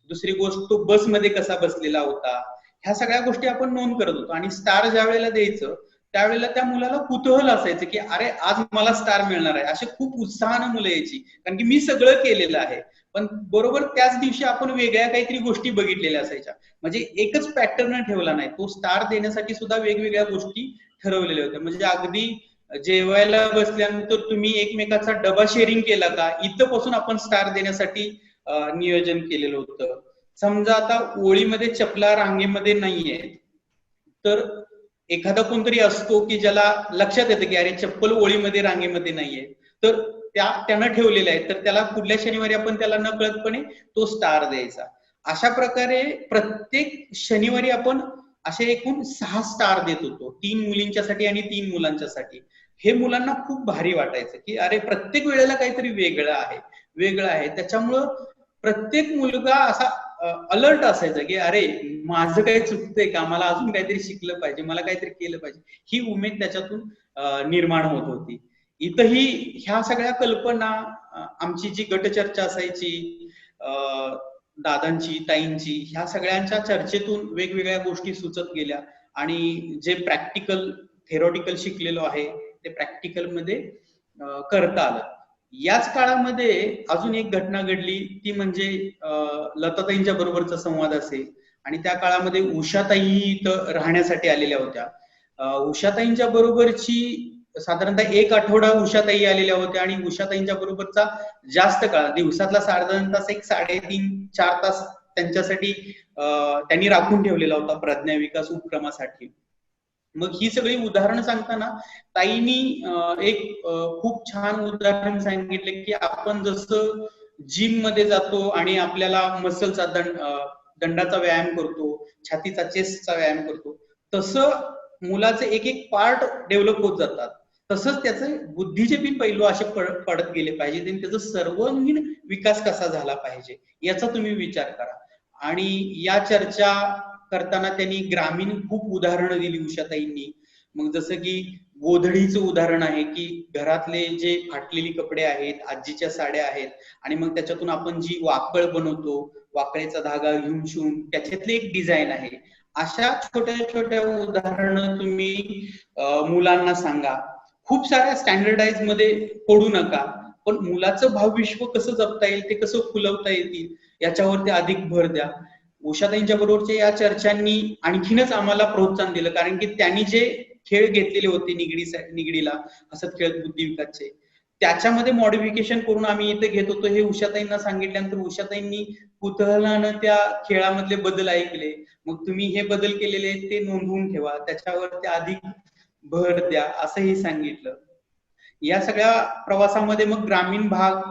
दुसरी गोष्ट तो बसमध्ये कसा बसलेला होता, ह्या सगळ्या गोष्टी आपण नोंद करत होतो. आणि स्टार ज्या वेळेला द्यायचं त्यावेळेला त्या मुलाला कुतूहल असायचं की अरे आज मला स्टार मिळणार आहे, असे खूप उत्साहानं मुलं यायची, कारण की मी सगळं केलेलं आहे. पण बरोबर त्याच दिवशी आपण वेगळ्या काहीतरी गोष्टी बघितलेल्या असायच्या, म्हणजे एकच पॅटर्न ठेवला नाही, तो स्टार देण्यासाठी सुद्धा वेगवेगळ्या गोष्टी ठरवलेल्या होत्या. म्हणजे अगदी जेवायला बसल्यानंतर तुम्ही एकमेकाचा डबा शेअरिंग केला का, इथं पासून आपण स्टार देण्यासाठी नियोजन केलेलं होतं. समजा आता ओळीमध्ये चपला रांगेमध्ये नाहीये, तर एखादा कोणतरी असतो की ज्याला लक्षात येतं की अरे चप्पल ओळीमध्ये रांगेमध्ये नाहीये, तर त्यानं ठेवलेलं आहे, तर त्याला पुढल्या शनिवारी आपण त्याला नकळतपणे तो स्टार द्यायचा. अशा प्रकारे प्रत्येक शनिवारी आपण असे एकूण 6 स्टार देत होतो, 3 मुलींच्यासाठी आणि 3 मुलांच्यासाठी. हे मुलांना खूप भारी वाटायचं की अरे प्रत्येक वेळेला काहीतरी वेगळं आहे. त्याच्यामुळं प्रत्येक मुलगा असा अलर्ट असायचा की अरे माझं काही चुकतंय का, मला अजून काहीतरी शिकलं पाहिजे, मला काहीतरी केलं पाहिजे, ही उमेद त्याच्यातून निर्माण होत होती. इथंही ह्या सगळ्या कल्पना, आमची जी गटचर्चा असायची, दादांची, ताईंची, ह्या सगळ्यांच्या चर्चेतून वेगवेगळ्या गोष्टी सुचत गेल्या आणि जे प्रॅक्टिकल थेरॉटिकल शिकलेलो आहे ते प्रॅक्टिकल मध्ये करता आलं. याच काळामध्ये अजून एक घटना घडली, ती म्हणजे लताताईंच्या बरोबरचा संवाद असेल, आणि त्या काळामध्ये उषाताई इथं राहण्यासाठी आलेल्या होत्या. उषाताईंच्या बरोबरची साधारणतः 1 आठवडा उषाताई आलेल्या होत्या आणि उषाताईंच्या बरोबरचा जास्त काळ, दिवसातला साधारण तास, एक 3.5-4 तास त्यांच्यासाठी त्यांनी राखून ठेवलेला होता प्रज्ञा विकास उपक्रमासाठी. मग ही सगळी उदाहरणं सांगताना ताईंनी एक खूप छान उदाहरण सांगितलं की आपण जसं जिम मध्ये जातो आणि आपल्याला मसलचा दंडाचा व्यायाम करतो, छातीचा चेस्टचा व्यायाम करतो, तसं मुलाचे एक एक पार्ट डेव्हलप होत जातात. तसंच त्याचे बुद्धीचे पण पैलू असे पडत गेले पाहिजे आणि त्याचा सर्वांगीण विकास कसा झाला पाहिजे याचा तुम्ही विचार करा. आणि या चर्चा करताना त्यांनी ग्रामीण खूप उदाहरणं दिली उषाताईंनी. मग जसं की गोधडीचं उदाहरण आहे की घरातले जे फाटलेली कपडे आहेत, आजीच्या साड्या आहेत, आणि मग त्याच्यातून आपण जी वाकळ बनवतो, वाकळेचा धागा घेऊन शिवून त्याच्यातली एक डिझाईन आहे. अशा छोट्या छोट्या उदाहरणं तुम्ही मुलांना सांगा. खूप साऱ्या स्टँडर्डाइज मध्ये पडू नका, पण मुलाचं भावविश्व कसं जपता येईल, ते कसं फुलवता येतील याच्यावरती अधिक भर द्या. उषाताईंच्या बरोबरच्या या चर्चांनी आणखीनच आम्हाला प्रोत्साहन दिलं, कारण की त्यांनी जे खेळ घेतलेले होते निगडीला हसत खेळत बुद्धी विकासचे, त्याच्यामध्ये मॉडिफिकेशन करून आम्ही इथे घेत होतो. हे उषाताईंना सांगितल्यानंतर उषाताईंनी कुतूहलानं त्या खेळामधले बदल ऐकले. मग तुम्ही हे बदल केलेले ते नोंदवून ठेवा, त्याच्यावरती अधिक भर द्या, असंही सांगितलं. या सगळ्या प्रवासामध्ये मग ग्रामीण भाग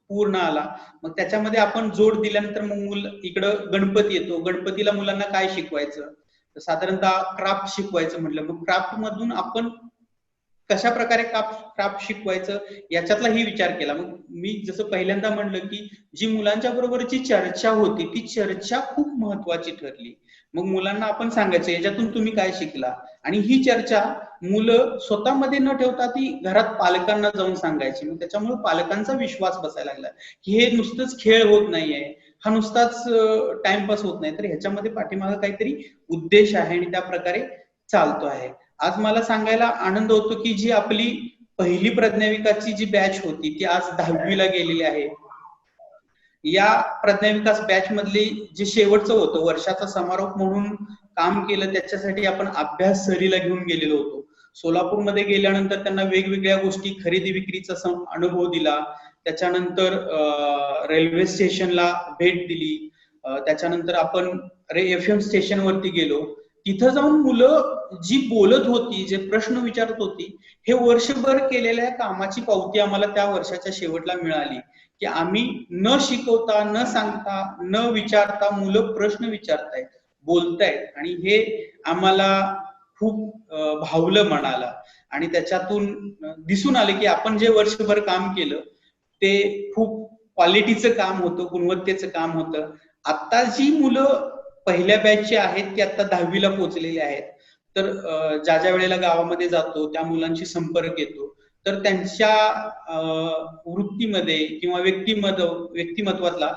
पूर्ण आला. मग त्याच्यामध्ये आपण जोड दिल्यानंतर मग इकडं गणपती येतो. गणपतीला मुलांना काय शिकवायचं, साधारणतः क्राफ्ट शिकवायचं म्हटलं. मग क्राफ्ट मधून आपण कशा प्रकारे क्राफ्ट शिकवायचं याच्यातलाही विचार केला. मग मी जसं पहिल्यांदा म्हणलं की जी मुलांच्या बरोबरची चर्चा होती, ती चर्चा खूप महत्वाची ठरली. मग मुलांना आपण सांगायचं याच्यातून तुम्ही काय शिकला, आणि ही चर्चा मुलं स्वतःमध्ये न ठेवता ती घरात पालकांना जाऊन सांगायची. मग त्याच्यामुळे पालकांचा विश्वास बसायला लागला की हे नुसतंच खेळ होत नाहीये, हा नुसताच टाइमपास होत नाही, तर ह्याच्यामध्ये पाठीमागे काहीतरी उद्देश आहे आणि त्या प्रकारे चालतो आहे. आज मला सांगायला आनंद होतो की जी आपली पहिली प्रज्ञा विकासची जी बॅच होती ती आज 10वी गेलेली आहे. या प्रज्ञा विकास बॅच मधली जे शेवटचं होतं, वर्षाचा समारोप म्हणून काम केलं, त्याच्यासाठी आपण अभ्यास सहलीला घेऊन गेलेलो होतो. सोलापूरमध्ये गेल्यानंतर त्यांना वेगवेगळ्या गोष्टी खरेदी विक्रीचा अनुभव दिला. त्याच्यानंतर रेल्वे स्टेशनला भेट दिली. त्याच्यानंतर आपण FM स्टेशन वरती गेलो. तिथं जाऊन मुलं जी बोलत होती, जे प्रश्न विचारत होती, हे वर्षभर केलेल्या कामाची पावती आम्हाला त्या वर्षाच्या शेवटला मिळाली, की आम्ही न शिकवता, न सांगता, न विचारता मुलं प्रश्न विचारतायत, बोलतायत, आणि हे आम्हाला खूप भावलं मनाला. आणि त्याच्यातून दिसून आले की आपण जे वर्षभर काम केलं ते खूप क्वालिटीचं काम होतं, गुणवत्तेचं काम होतं. आता जी मुलं पहिल्या बॅचची आहेत ती आता 10वीला पोहोचलेली आहेत. तर ज्या ज्या वेळेला गावामध्ये जातो त्या मुलांशी संपर्क येतो, तर त्यांच्या वृत्तीमध्ये किंवा व्यक्तिमत्वातला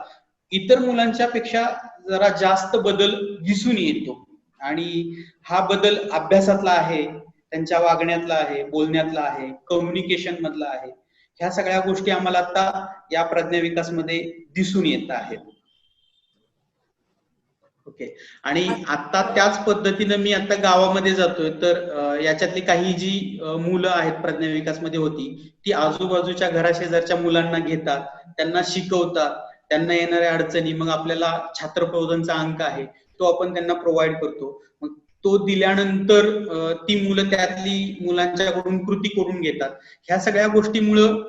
इतर मुलांच्या पेक्षा जरा जास्त बदल दिसून येतो. आणि हा बदल अभ्यासातला आहे, त्यांच्या वागण्यातला आहे, बोलण्यातला आहे, कम्युनिकेशन मधला आहे. ह्या सगळ्या गोष्टी आम्हाला आता या प्रज्ञा विकास मध्ये दिसून येत आहेत. ओके. आणि आता त्याच पद्धतीनं मी आता गावामध्ये जातोय, तर याच्यातली काही जी मुलं आहेत प्रज्ञा विकास मध्ये होती, ती आजूबाजूच्या घराशेजारच्या मुलांना घेतात, त्यांना शिकवतात, त्यांना येणाऱ्या अडचणी, मग आपल्याला छात्र प्रबोधनचा अंक आहे तो आपण त्यांना प्रोव्हाइड करतो. मग तो दिल्यानंतर ती मुलं त्यातली मुलांच्याकडून कृती करून घेतात. ह्या सगळ्या गोष्टीमुळं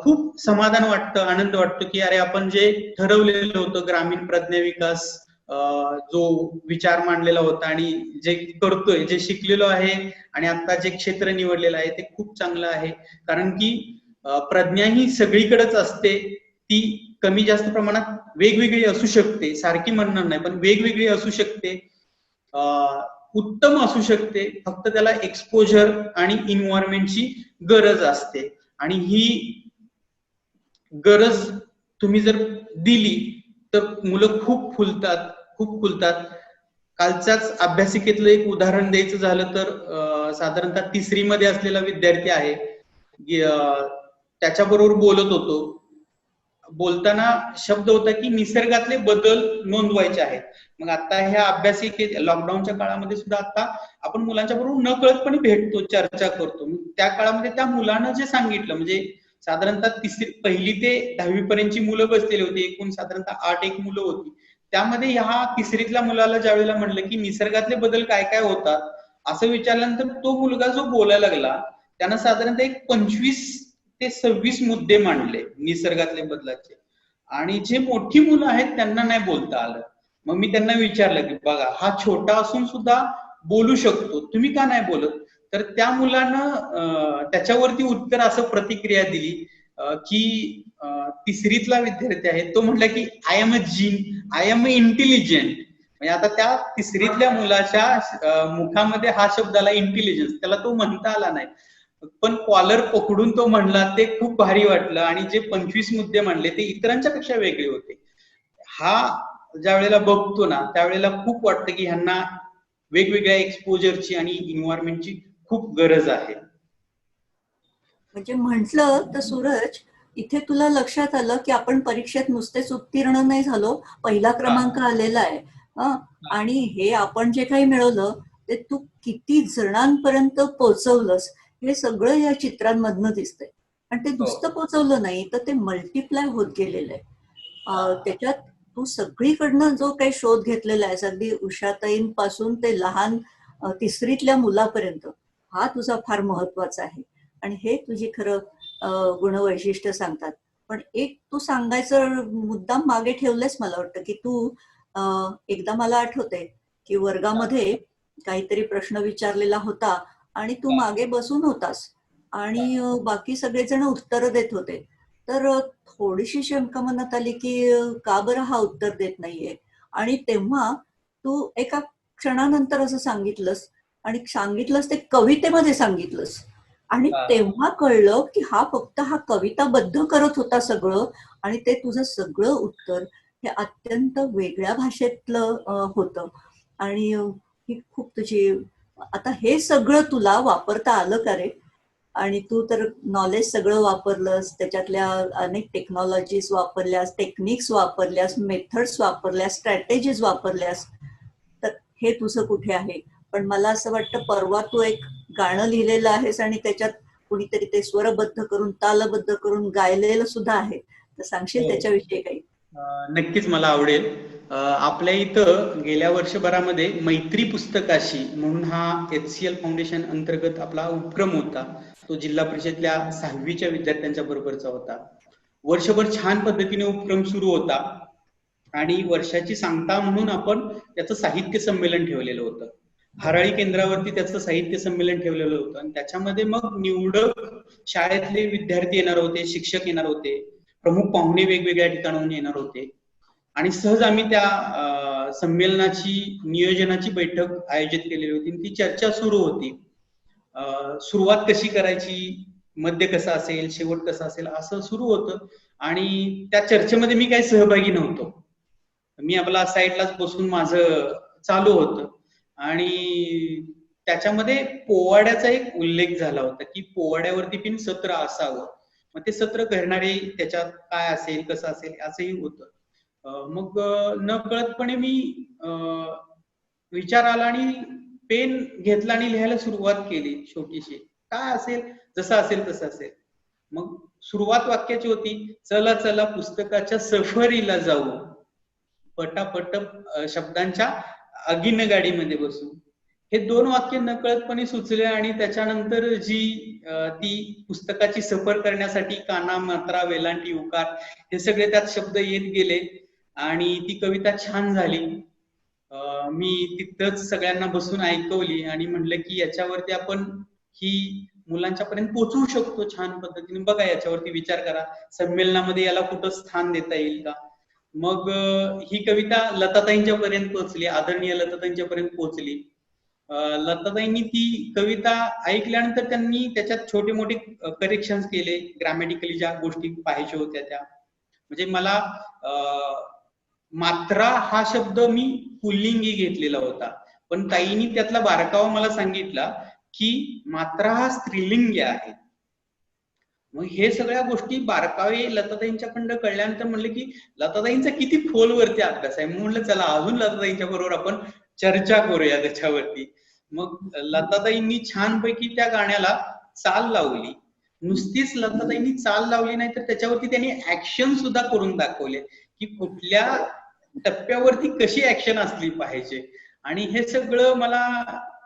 खूप समाधान वाटतं, आनंद वाटतो, की अरे आपण जे ठरवलेलं होतं ग्रामीण प्रज्ञा विकास, जो विचार मांडलेला होता आणि जे करतोय, जे शिकलेलो आहे आणि आता जे क्षेत्र निवडलेलं आहे ते खूप चांगलं आहे. कारण की प्रज्ञा ही सगळीकडेच असते, ती कमी जास्त प्रमाणात वेगवेगळी असू शकते, सारखी म्हणणार नाही पण वेगवेगळी असू शकते, उत्तम असू शकते, फक्त त्याला एक्सपोजर आणि इन्व्हायरमेंटची गरज असते. आणि ही गरज तुम्ही जर दिली तर मुलं खूप फुलतात, खूप फुलतात. कालच्याच अभ्यासिकेतलं एक उदाहरण द्यायचं झालं तर साधारणतः 3री मध्ये असलेला विद्यार्थी आहे, त्याच्याबरोबर बोलत होतो. बोलताना शब्द होता की निसर्गातले बदल नोंदवायचे आहेत. मग आता ह्या अभ्यासिकेत लॉकडाऊनच्या काळामध्ये सुद्धा आता आपण मुलांच्या बरोबर नकळतपणे भेटतो, चर्चा करतो. त्या काळामध्ये त्या मुलानं जे सांगितलं, म्हणजे साधारणतः 1ली ते 10वी पर्यंतची मुलं बसलेली होती, एकूण साधारणतः 8 एक मुलं होती. त्यामध्ये ह्या 3रीतल्या मुलाला ज्या वेळेला म्हणलं की निसर्गातले बदल काय काय होतात असं विचारल्यानंतर तो मुलगा जो बोलायला लागला त्यानं साधारणतः एक 25 ते 26 मुद्दे मांडले निसर्गातले बदलाचे. आणि जे मोठी मुलं आहेत त्यांना नाही बोलता आलं. मग मी त्यांना विचारलं की बघा, हा छोटा असून सुद्धा बोलू शकतो, तुम्ही का नाही बोलत? तर त्या मुलानं त्याच्यावरती उत्तर असं प्रतिक्रिया दिली की 3रीतला विद्यार्थी आहे तो म्हटला की आय एम अ इंटेलिजंट. म्हणजे आता त्या 3रीतल्या मुलाच्या मुखामध्ये हा शब्द आला इंटेलिजन्स, त्याला तो म्हणता आला नाही, पण कॉलर पकडून तो म्हणला, ते खूप भारी वाटलं. आणि जे 25 मुद्दे मांडले ते इतरांच्या पेक्षा वेगळे होते. हा ज्या वेळेला बघतो ना त्यावेळेला खूप वाटतं की ह्यांना वेगवेगळ्या एक्सपोजरची आणि इन्व्हायरमेंटची खूप गरज आहे. म्हणजे म्हटलं तर सूरज, इथे तुला लक्षात आलं की आपण परीक्षेत नुसतेच उत्तीर्ण नाही झालो, पहिला क्रमांक आलेला आहे. आणि हे आपण जे काही मिळवलं ते तू किती जणांपर्यंत पोहोचवलंस हे सगळं या चित्रांमधनं दिसतंय. आणि ते नुसतं पोहोचवलं नाही तर ते मल्टिप्लाय होत गेलेलं आहे. त्याच्यात तू सगळीकडनं जो काही शोध घेतलेला आहे, अगदी उषाताईंपासून ते लहान 3रीतल्या मुलापर्यंत, हा तुझा फार महत्वाचा आहे. आणि हे तुझी खरं गुणवैशिष्ट्य सांगतात. पण एक तू सांगायचं मुद्दाम मागे ठेवलंस मला वाटतं, की तू एकदा मला आठवते की वर्गामध्ये काहीतरी प्रश्न विचारलेला होता आणि तू मागे बसून होतास आणि बाकी सगळेजण उत्तर देत होते. तर थोडीशी शंका मनात आली की का बरं हा उत्तर देत नाहीये. आणि तेव्हा तू एका क्षणानंतर असं सांगितलंस ते कवितेमध्ये सांगितलंस. आणि तेव्हा कळलं की हा कविताबद्ध करत होता सगळं. आणि ते तुझं सगळं उत्तर हे अत्यंत वेगळ्या भाषेतलं होतं. आणि ही खूप तुझी, आता हे सगळं तुला वापरता आलं का रे? आणि तू तर नॉलेज सगळं वापरलंस, त्याच्यातल्या अनेक टेक्नॉलॉजीज वापरल्यास, टेक्निक्स वापरल्यास, मेथड्स वापरल्यास, स्ट्रॅटेजीज वापरल्यास. तर हे तुझं कुठे आहे? पण मला असं वाटतं परवा तू एक गाणं लिहिलेलं आहेस आणि त्याच्यात कुणीतरी ते स्वरबद्ध करून, तालबद्ध करून गायलेलं सुद्धा आहे. तर सांगशील त्याच्याविषयी काही? नक्कीच मला आवडेल. आपल्या इथं गेल्या वर्षभरामध्ये मैत्री पुस्तकाशी म्हणून हा HCL फाउंडेशन अंतर्गत आपला उपक्रम होता. तो जिल्हा परिषदल्या 6वीच्या विद्यार्थ्यांच्या बरोबरचा होता. वर्षभर छान पद्धतीने उपक्रम सुरू होता आणि वर्षाची सांगता म्हणून आपण त्याचं साहित्य संमेलन ठेवलेलं होतं. हराळी केंद्रावरती त्याचं साहित्य संमेलन ठेवलेलं होतं आणि त्याच्यामध्ये मग निवडक शाळेतले विद्यार्थी येणार होते, शिक्षक येणार होते, प्रमुख पाहुणे वेगवेगळ्या ठिकाणाहून येणार होते आणि सहज आम्ही त्या संमेलनाची नियोजनाची बैठक आयोजित केलेली होती. ती चर्चा सुरू होती. सुरुवात कशी करायची, मध्य कसा असेल, शेवट कसा असेल, असं सुरू होतं आणि त्या चर्चेमध्ये मी काही सहभागी नव्हतो. मी आपला साईडलाच बसून माझं चालू होतं आणि त्याच्यामध्ये पोवाड्याचा एक उल्लेख झाला होता की पोवाड्यावरती पण सत्र असावं. मग ते सत्र करणारे त्याच्यात काय असेल, कसं असेल, असंही होतं. मग नकळतपणे मी विचार आला आणि पेन घेतला आणि लिहायला सुरुवात केली छोटीशी. काय असेल, जसं असेल तसं असेल. मग सुरुवात वाक्याची होती, चला चला पुस्तकाच्या सफरीला जाऊ, पटापट शब्दांच्या अगिन गाडीमध्ये बसू. हे 2 वाक्य नकळतपणे सुचले आणि त्याच्यानंतर जी ती पुस्तकाची सफर करण्यासाठी काना, मात्रा, वेलांटी, उकार हे सगळे त्यात शब्द येत गेले आणि ती कविता छान झाली. मी तिथंच सगळ्यांना बसून ऐकवली आणि म्हटलं की याच्यावरती आपण ही मुलांच्या पर्यंत पोहोचवू शकतो छान पद्धतीने. बघा, याच्यावरती विचार करा, संमेलनामध्ये याला कुठं स्थान देता येईल का. मग ही कविता लताताईंच्या पर्यंत पोहोचली, आदरणीय लताताईंच्या पर्यंत पोहोचली. लताताईंनी ती कविता ऐकल्यानंतर त्यांनी त्याच्यात छोटे मोठे करेक्शन्स केले, ग्रॅमॅटिकली ज्या गोष्टी पाहिजे होत्या त्या. म्हणजे मला मात्रा हा शब्द मी पुल्लिंगी घेतलेला होता, पण ताईंनी त्यातला बारकावा मला सांगितला की मात्रा हा स्त्रीलिंगी आहे. मग हे सगळ्या गोष्टी बारकावे लताताईंच्याकडनं कळल्यानंतर म्हणलं की लताताईंचा किती खोलवरती अभ्यास आहे. म्हणलं चला अजून लताताईंच्या बरोबर आपण चर्चा करूया त्याच्यावरती. मग लताताईंनी छानपैकी त्या गाण्याला चाल लावली. नुसतीच लताताईंनी चाल लावली नाही तर त्याच्यावरती त्यांनी ऍक्शन सुद्धा करून दाखवले की कुठल्या टप्प्यावरती कशी ऍक्शन असली पाहिजे. आणि हे सगळं मला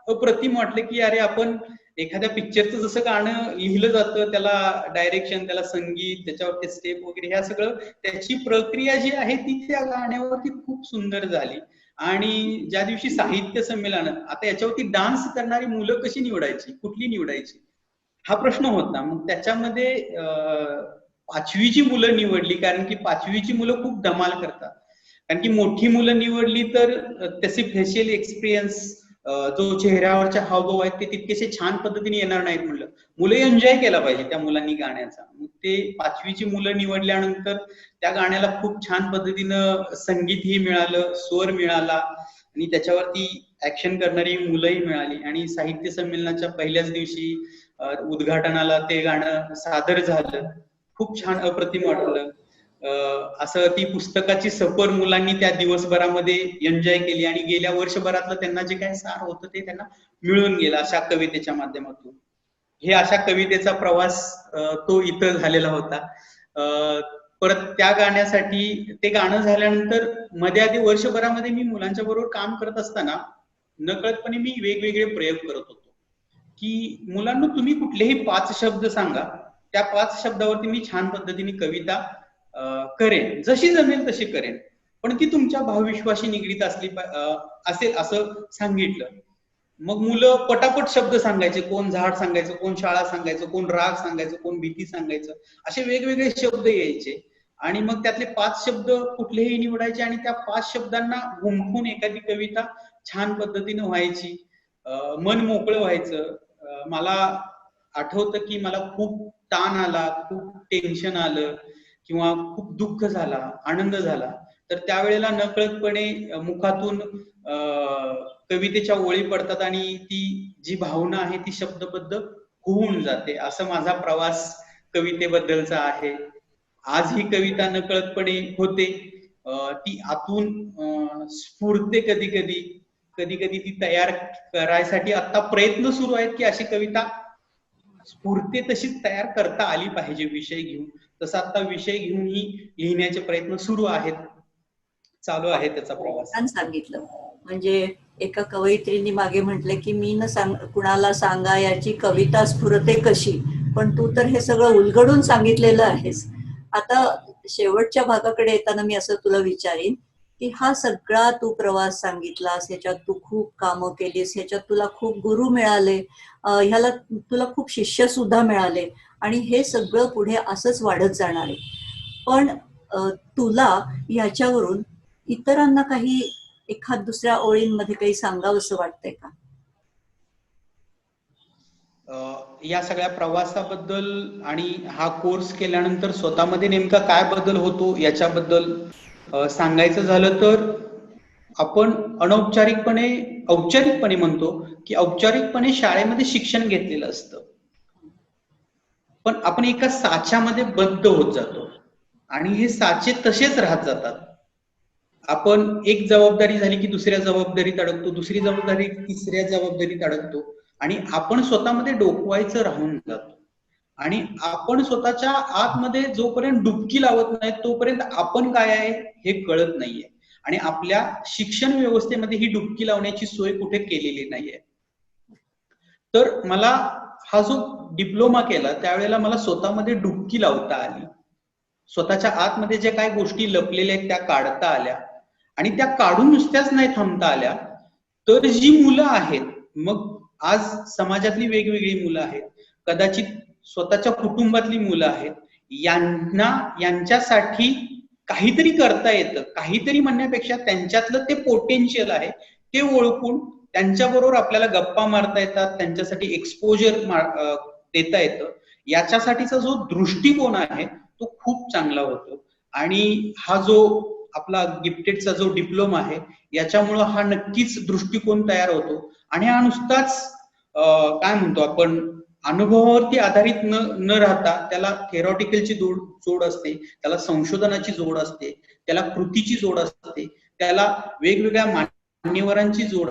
अप्रतिम वाटलं की अरे, आपण एखाद्या पिक्चरचं जसं गाणं लिहिलं जातं, त्याला डायरेक्शन, त्याला संगीत, त्याच्यावरती स्टेप वगैरे, ह्या सगळं त्याची प्रक्रिया जी आहे ती त्या गाण्यावरती खूप सुंदर झाली. आणि ज्या दिवशी साहित्य संमेलन, आता याच्यावरती डान्स करणारी मुलं कशी निवडायची, कुठली निवडायची, हा प्रश्न होता. मग त्याच्यामध्ये 5वीची मुलं निवडली, कारण की 5वीची मुलं खूप धमाल करतात. कारण की मोठी मुलं निवडली तर त्याचे फेशियल एक्सपिरियन्स, जो चेहऱ्यावरच्या हावभाव आहेत ते तितकेसे छान पद्धतीने येणार नाहीत. म्हणलं मुलं एन्जॉय केला पाहिजे त्या मुलांनी गाण्याचा. मग ते 5वीची मुलं निवडल्यानंतर त्या गाण्याला खूप छान पद्धतीनं संगीतही मिळालं, स्वर मिळाला आणि त्याच्यावरती ऍक्शन करणारी मुलंही मिळाली. आणि साहित्य संमेलनाच्या पहिल्याच दिवशी उद्घाटनाला ते गाणं सादर झालं. खूप छान, अप्रतिम वाटलं. असं ती पुस्तकाची सफर मुलांनी त्या दिवसभरामध्ये एन्जॉय केली आणि गेल्या वर्षभरातलं त्यांना जे काही सार होतं ते त्यांना मिळून गेलं अशा कवितेच्या माध्यमातून. हे अशा कवितेचा प्रवास तो इथं झालेला होता. परत त्या गाण्यासाठी, ते गाणं झाल्यानंतर मध्ये आधी वर्षभरामध्ये मी मुलांच्या बरोबर काम करत असताना नकळतपणे मी वेगवेगळे प्रयोग करत होतो की मुलांना तुम्ही कुठलेही 5 शब्द सांगा, त्या 5 शब्दावरती मी छान पद्धतीने कविता करेन, जशी जमेल तशी करेन, पण ती तुमच्या भावविश्वाशी निगडीत असेल असं सांगितलं. मग मुलं पटापट शब्द सांगायचे, कोण झाड सांगायचं, कोण शाळा सांगायचं, कोण राग सांगायचं, कोण भीती सांगायचं, असे वेगवेगळे शब्द यायचे. आणि मग त्यातले 5 शब्द कुठलेही निवडायचे आणि त्या 5 शब्दांना गुंफून एखादी कविता छान पद्धतीने व्हायची. मन मोकळं व्हायचं. मला आठवतं की मला खूप ताण आला, खूप टेन्शन आलं किंवा खूप दुःख झाला, आनंद झाला, तर त्यावेळेला नकळतपणे मुखातून कवितेच्या ओळी पडतात आणि ती जी भावना आहे ती शब्दबद्ध होऊन जाते. असं माझा प्रवास कवितेबद्दलचा आहे. आज ही कविता नकळतपणे होते, ती आतून स्फुरते. कधी कधी ती तयार करायसाठी आता प्रयत्न सुरू आहेत की अशी कविता स्फुरते तशी तयार करता आली पाहिजे विषय घेऊन. तसं आता विषय घेऊन ही लिहिण्याचे प्रयत्न सुरू आहेत. चालू आहे त्याचा प्रवास. छान सांगितलं. म्हणजे एका कवयित्रीने मागे म्हटले की मी न सांग कुणाला सांगा याची कविता स्फुरते कशी, पण तू तर हे सगळं उलगडून सांगितलेलं आहेस. आता शेवटच्या भागाकडे येताना मी असं तुला विचारीन की हा सगळा तू प्रवास सांगितलास, ह्याच्यात तू खूप कामं केलीस, ह्याच्यात तुला खूप गुरु मिळाले, ह्याला तुला खूप शिष्य सुद्धा मिळाले आणि हे सगळं पुढे असंच वाढत जाणार आहे. पण तुला ह्याच्यावरून इतरांना काही एखाद दुसऱ्या ओळींमध्ये काही सांगावंसं वाटतंय का? या सगळ्या प्रवासाबद्दल आणि हा कोर्स केल्यानंतर स्वतःमध्ये नेमका काय बदल होतो याच्याबद्दल सांगायचं झालं तर, आपण अनौपचारिकपणे औपचारिकपणे म्हणतो की औपचारिकपणे शाळेमध्ये शिक्षण घेतलेलं असतं, पण आपण एका साच्यामध्ये बद्ध होत जातो आणि हे साचे तसेच राहत जातात. आपण एक जबाबदारी झाली की दुसऱ्या जबाबदारीत अडकतो, दुसरी जबाबदारी तिसऱ्या जबाबदारीत अडकतो आणि आपण स्वतःमध्ये डोकवायचं राहून जातो. आणि आपण स्वतःच्या आतमध्ये जोपर्यंत डुबकी लावत नाही तोपर्यंत आपण काय आहे हे कळत नाहीये. आणि आपल्या शिक्षण व्यवस्थेमध्ये ही डुबकी लावण्याची सोय कुठे केलेली नाहीये. तर मला हा जो डिप्लोमा केला त्यावेळेला मला स्वतःमध्ये डुबकी लावता आली. स्वतःच्या आतमध्ये ज्या काही गोष्टी लपलेल्या आहेत त्या काढता आल्या आणि त्या काढून नुसत्याच नाही थांबता आल्या, तर जी मुलं आहेत, मग आज समाजातली वेगवेगळी मुलं आहेत, कदाचित स्वतःच्या कुटुंबातली मुलं आहेत, यांच्यासाठी काहीतरी करता येतं, काहीतरी म्हणण्यापेक्षा त्यांच्यातलं ते पोटेन्शियल आहे ते ओळखून त्यांच्याबरोबर आपल्याला गप्पा मारता येतात, त्यांच्यासाठी एक्सपोजर देता येतं, याच्यासाठीचा जो दृष्टिकोन आहे तो खूप चांगला होतो. आणि हा जो आपला गिफ्टेडचा जो डिप्लोमा आहे याच्यामुळं हा नक्कीच दृष्टिकोन तयार होतो. आणि हा नुसताच काय म्हणतो आपण अनुभवावरती आधारित न राहता त्याला थेरॉटिकलची जोड असते, त्याला संशोधनाची जोड असते, त्याला कृतीची जोड असते, त्याला वेगवेगळ्या मान्यवरांची जोड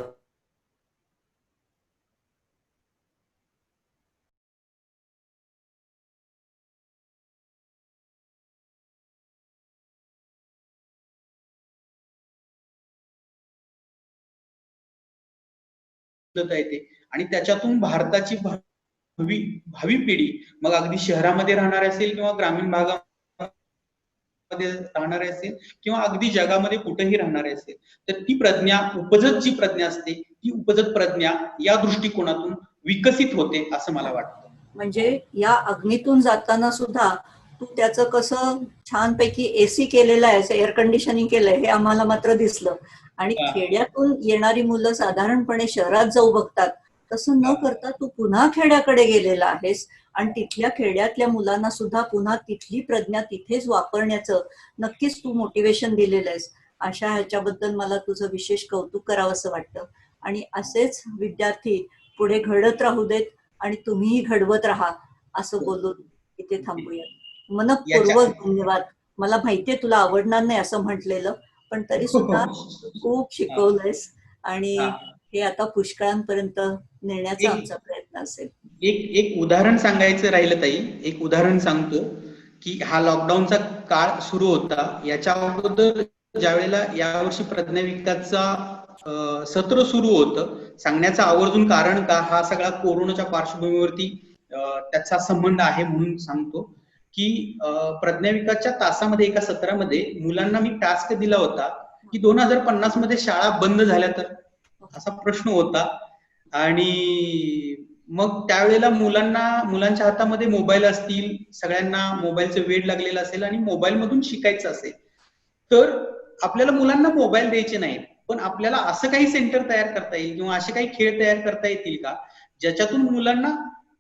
येते. आणि त्याच्यातून भारताची भावी पिढी, मग अगदी शहरामध्ये राहणार असेल किंवा ग्रामीण भागामध्ये राहणारे असेल किंवा अगदी जगामध्ये कुठेही राहणारे असेल, तर ती प्रज्ञा, उपजत जी प्रज्ञा असते ती उपजत प्रज्ञा या दृष्टिकोनातून विकसित होते असं मला वाटतं. म्हणजे या अग्नीतून जाताना सुद्धा तू त्याचं कसं छानपैकी एसी केलेलं आहे, एअर कंडिशनिंग केलंय हे आम्हाला मात्र दिसलं. आणि खेड्यातून येणारी मुलं साधारणपणे शहरात जाऊ बघतात, तसं न करता तू पुन्हा खेड्याकडे गेलेला आहेस आणि तिथल्या खेड्यातल्या मुलांना सुद्धा पुन्हा तिथली प्रज्ञा तिथेच वापरण्याचं नक्कीच तू मोटिवेशन दिलेलं आहेस. अशा ह्याच्याबद्दल मला तुझं विशेष कौतुक करावंसं वाटतं. आणि असेच विद्यार्थी पुढे घडत राहू देत आणि तुम्हीही घडवत राहा असं बोलून इथे थांबूया. मनपूर्वक धन्यवाद. मला माहितीये तुला आवडणार नाही असं म्हटलेलं, पण तरी सुद्धा खूप शिकवलंयस आणि हे आता पुष्कळांपर्यंत नेण्याचा आमचा प्रयत्न असेल. एक उदाहरण सांगायचं राहिलं ताई, एक उदाहरण सांगतो की हा लॉकडाऊनचा काळ सुरू होता, याच्या अगोदर ज्या वेळेला यावर्षी प्रज्ञा विकासचा सत्र सुरू होतं, सांगण्याचं आवर्जून कारण का हा सगळा कोरोनाच्या पार्श्वभूमीवरती त्याचा संबंध आहे म्हणून सांगतो की प्रज्ञा विकासच्या तासामध्ये एका सत्रामध्ये मुलांना मी टास्क दिला होता की 2050 मध्ये शाळा बंद झाल्या तर, असा प्रश्न होता. आणि मग त्यावेळेला मुलांच्या हातामध्ये मोबाईल असतील, सगळ्यांना मोबाईलचं वेड लागलेलं असेल आणि मोबाईल मधून शिकायचं असेल, तर आपल्याला मुलांना मोबाईल द्यायचे नाहीत, पण आपल्याला असं काही सेंटर तयार करता येईल किंवा असे काही खेळ तयार करता येतील का ज्याच्यातून मुलांना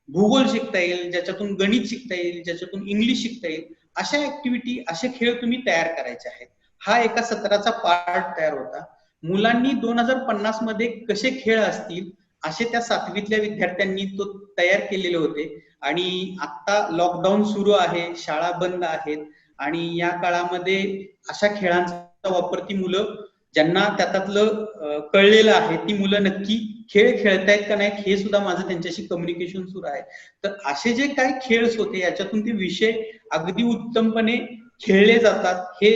भूगोल शिकता येईल, ज्याच्यातून गणित शिकता येईल, ज्याच्यातून इंग्लिश शिकता येईल, अशा ऍक्टिव्हिटी, असे खेळ तुम्ही तयार करायचे आहेत. हा एका सत्राचा पार्ट तयार होता. मुलांनी 2050 मध्ये कसे खेळ असतील असे त्या 7वीतल्या विद्यार्थ्यांनी तो तयार केलेले होते. आणि आता लॉकडाऊन सुरू आहे, शाळा बंद आहेत आणि या काळामध्ये अशा खेळांचा वापर ती मुलं ज्यांना त्यातलं कळलेलं आहे ती मुलं नक्की खेळ खेळतायत का नाही हे सुद्धा माझं त्यांच्याशी कम्युनिकेशन सुरू आहे. तर असे जे काही खेळ होते याच्यातून ते विषय अगदी उत्तमपणे खेळले जातात हे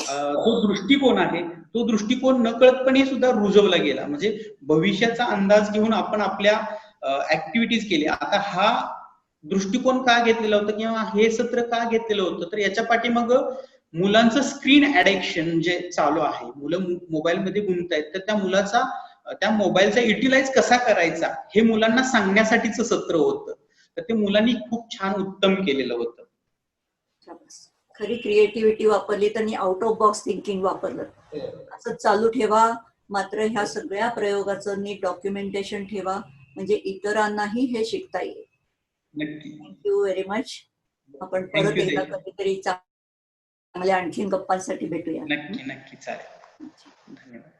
जो दृष्टिकोन आहे तो दृष्टिकोन नकळतपणे सुद्धा रुजवला गेला. म्हणजे भविष्याचा अंदाज घेऊन आपण आपल्या ऍक्टिव्हिटीज केल्या. आता हा दृष्टिकोन का घेतलेला होता किंवा हे सत्र का घेतलेलं होतं, तर याच्या पाठीमाग मुलांचं स्क्रीन ऍडिक्शन जे चालू आहे, मुलं मोबाईलमध्ये गुंततायत, तर त्या मोबाईलचा युटिलाइज कसा करायचा हे मुलांना सांगण्यासाठीच सत्र होतं. तर ते मुलांनी खूप छान उत्तम केलेलं होतं. खरी क्रिएटिव्हिटी वापरली, त्यांनी आउट ऑफ बॉक्स थिंकिंग वापरलं. असं चालू ठेवा. मात्र ह्या सगळ्या प्रयोगाचं नीट डॉक्युमेंटेशन ठेवा, म्हणजे इतरांनाही हे शिकता येईल. नक्की. Thank you very much. आपण परत एकदा कधीतरी चांगल्या आणखीन गप्पांसाठी भेटूया. नक्की नक्की चालेल. धन्यवाद.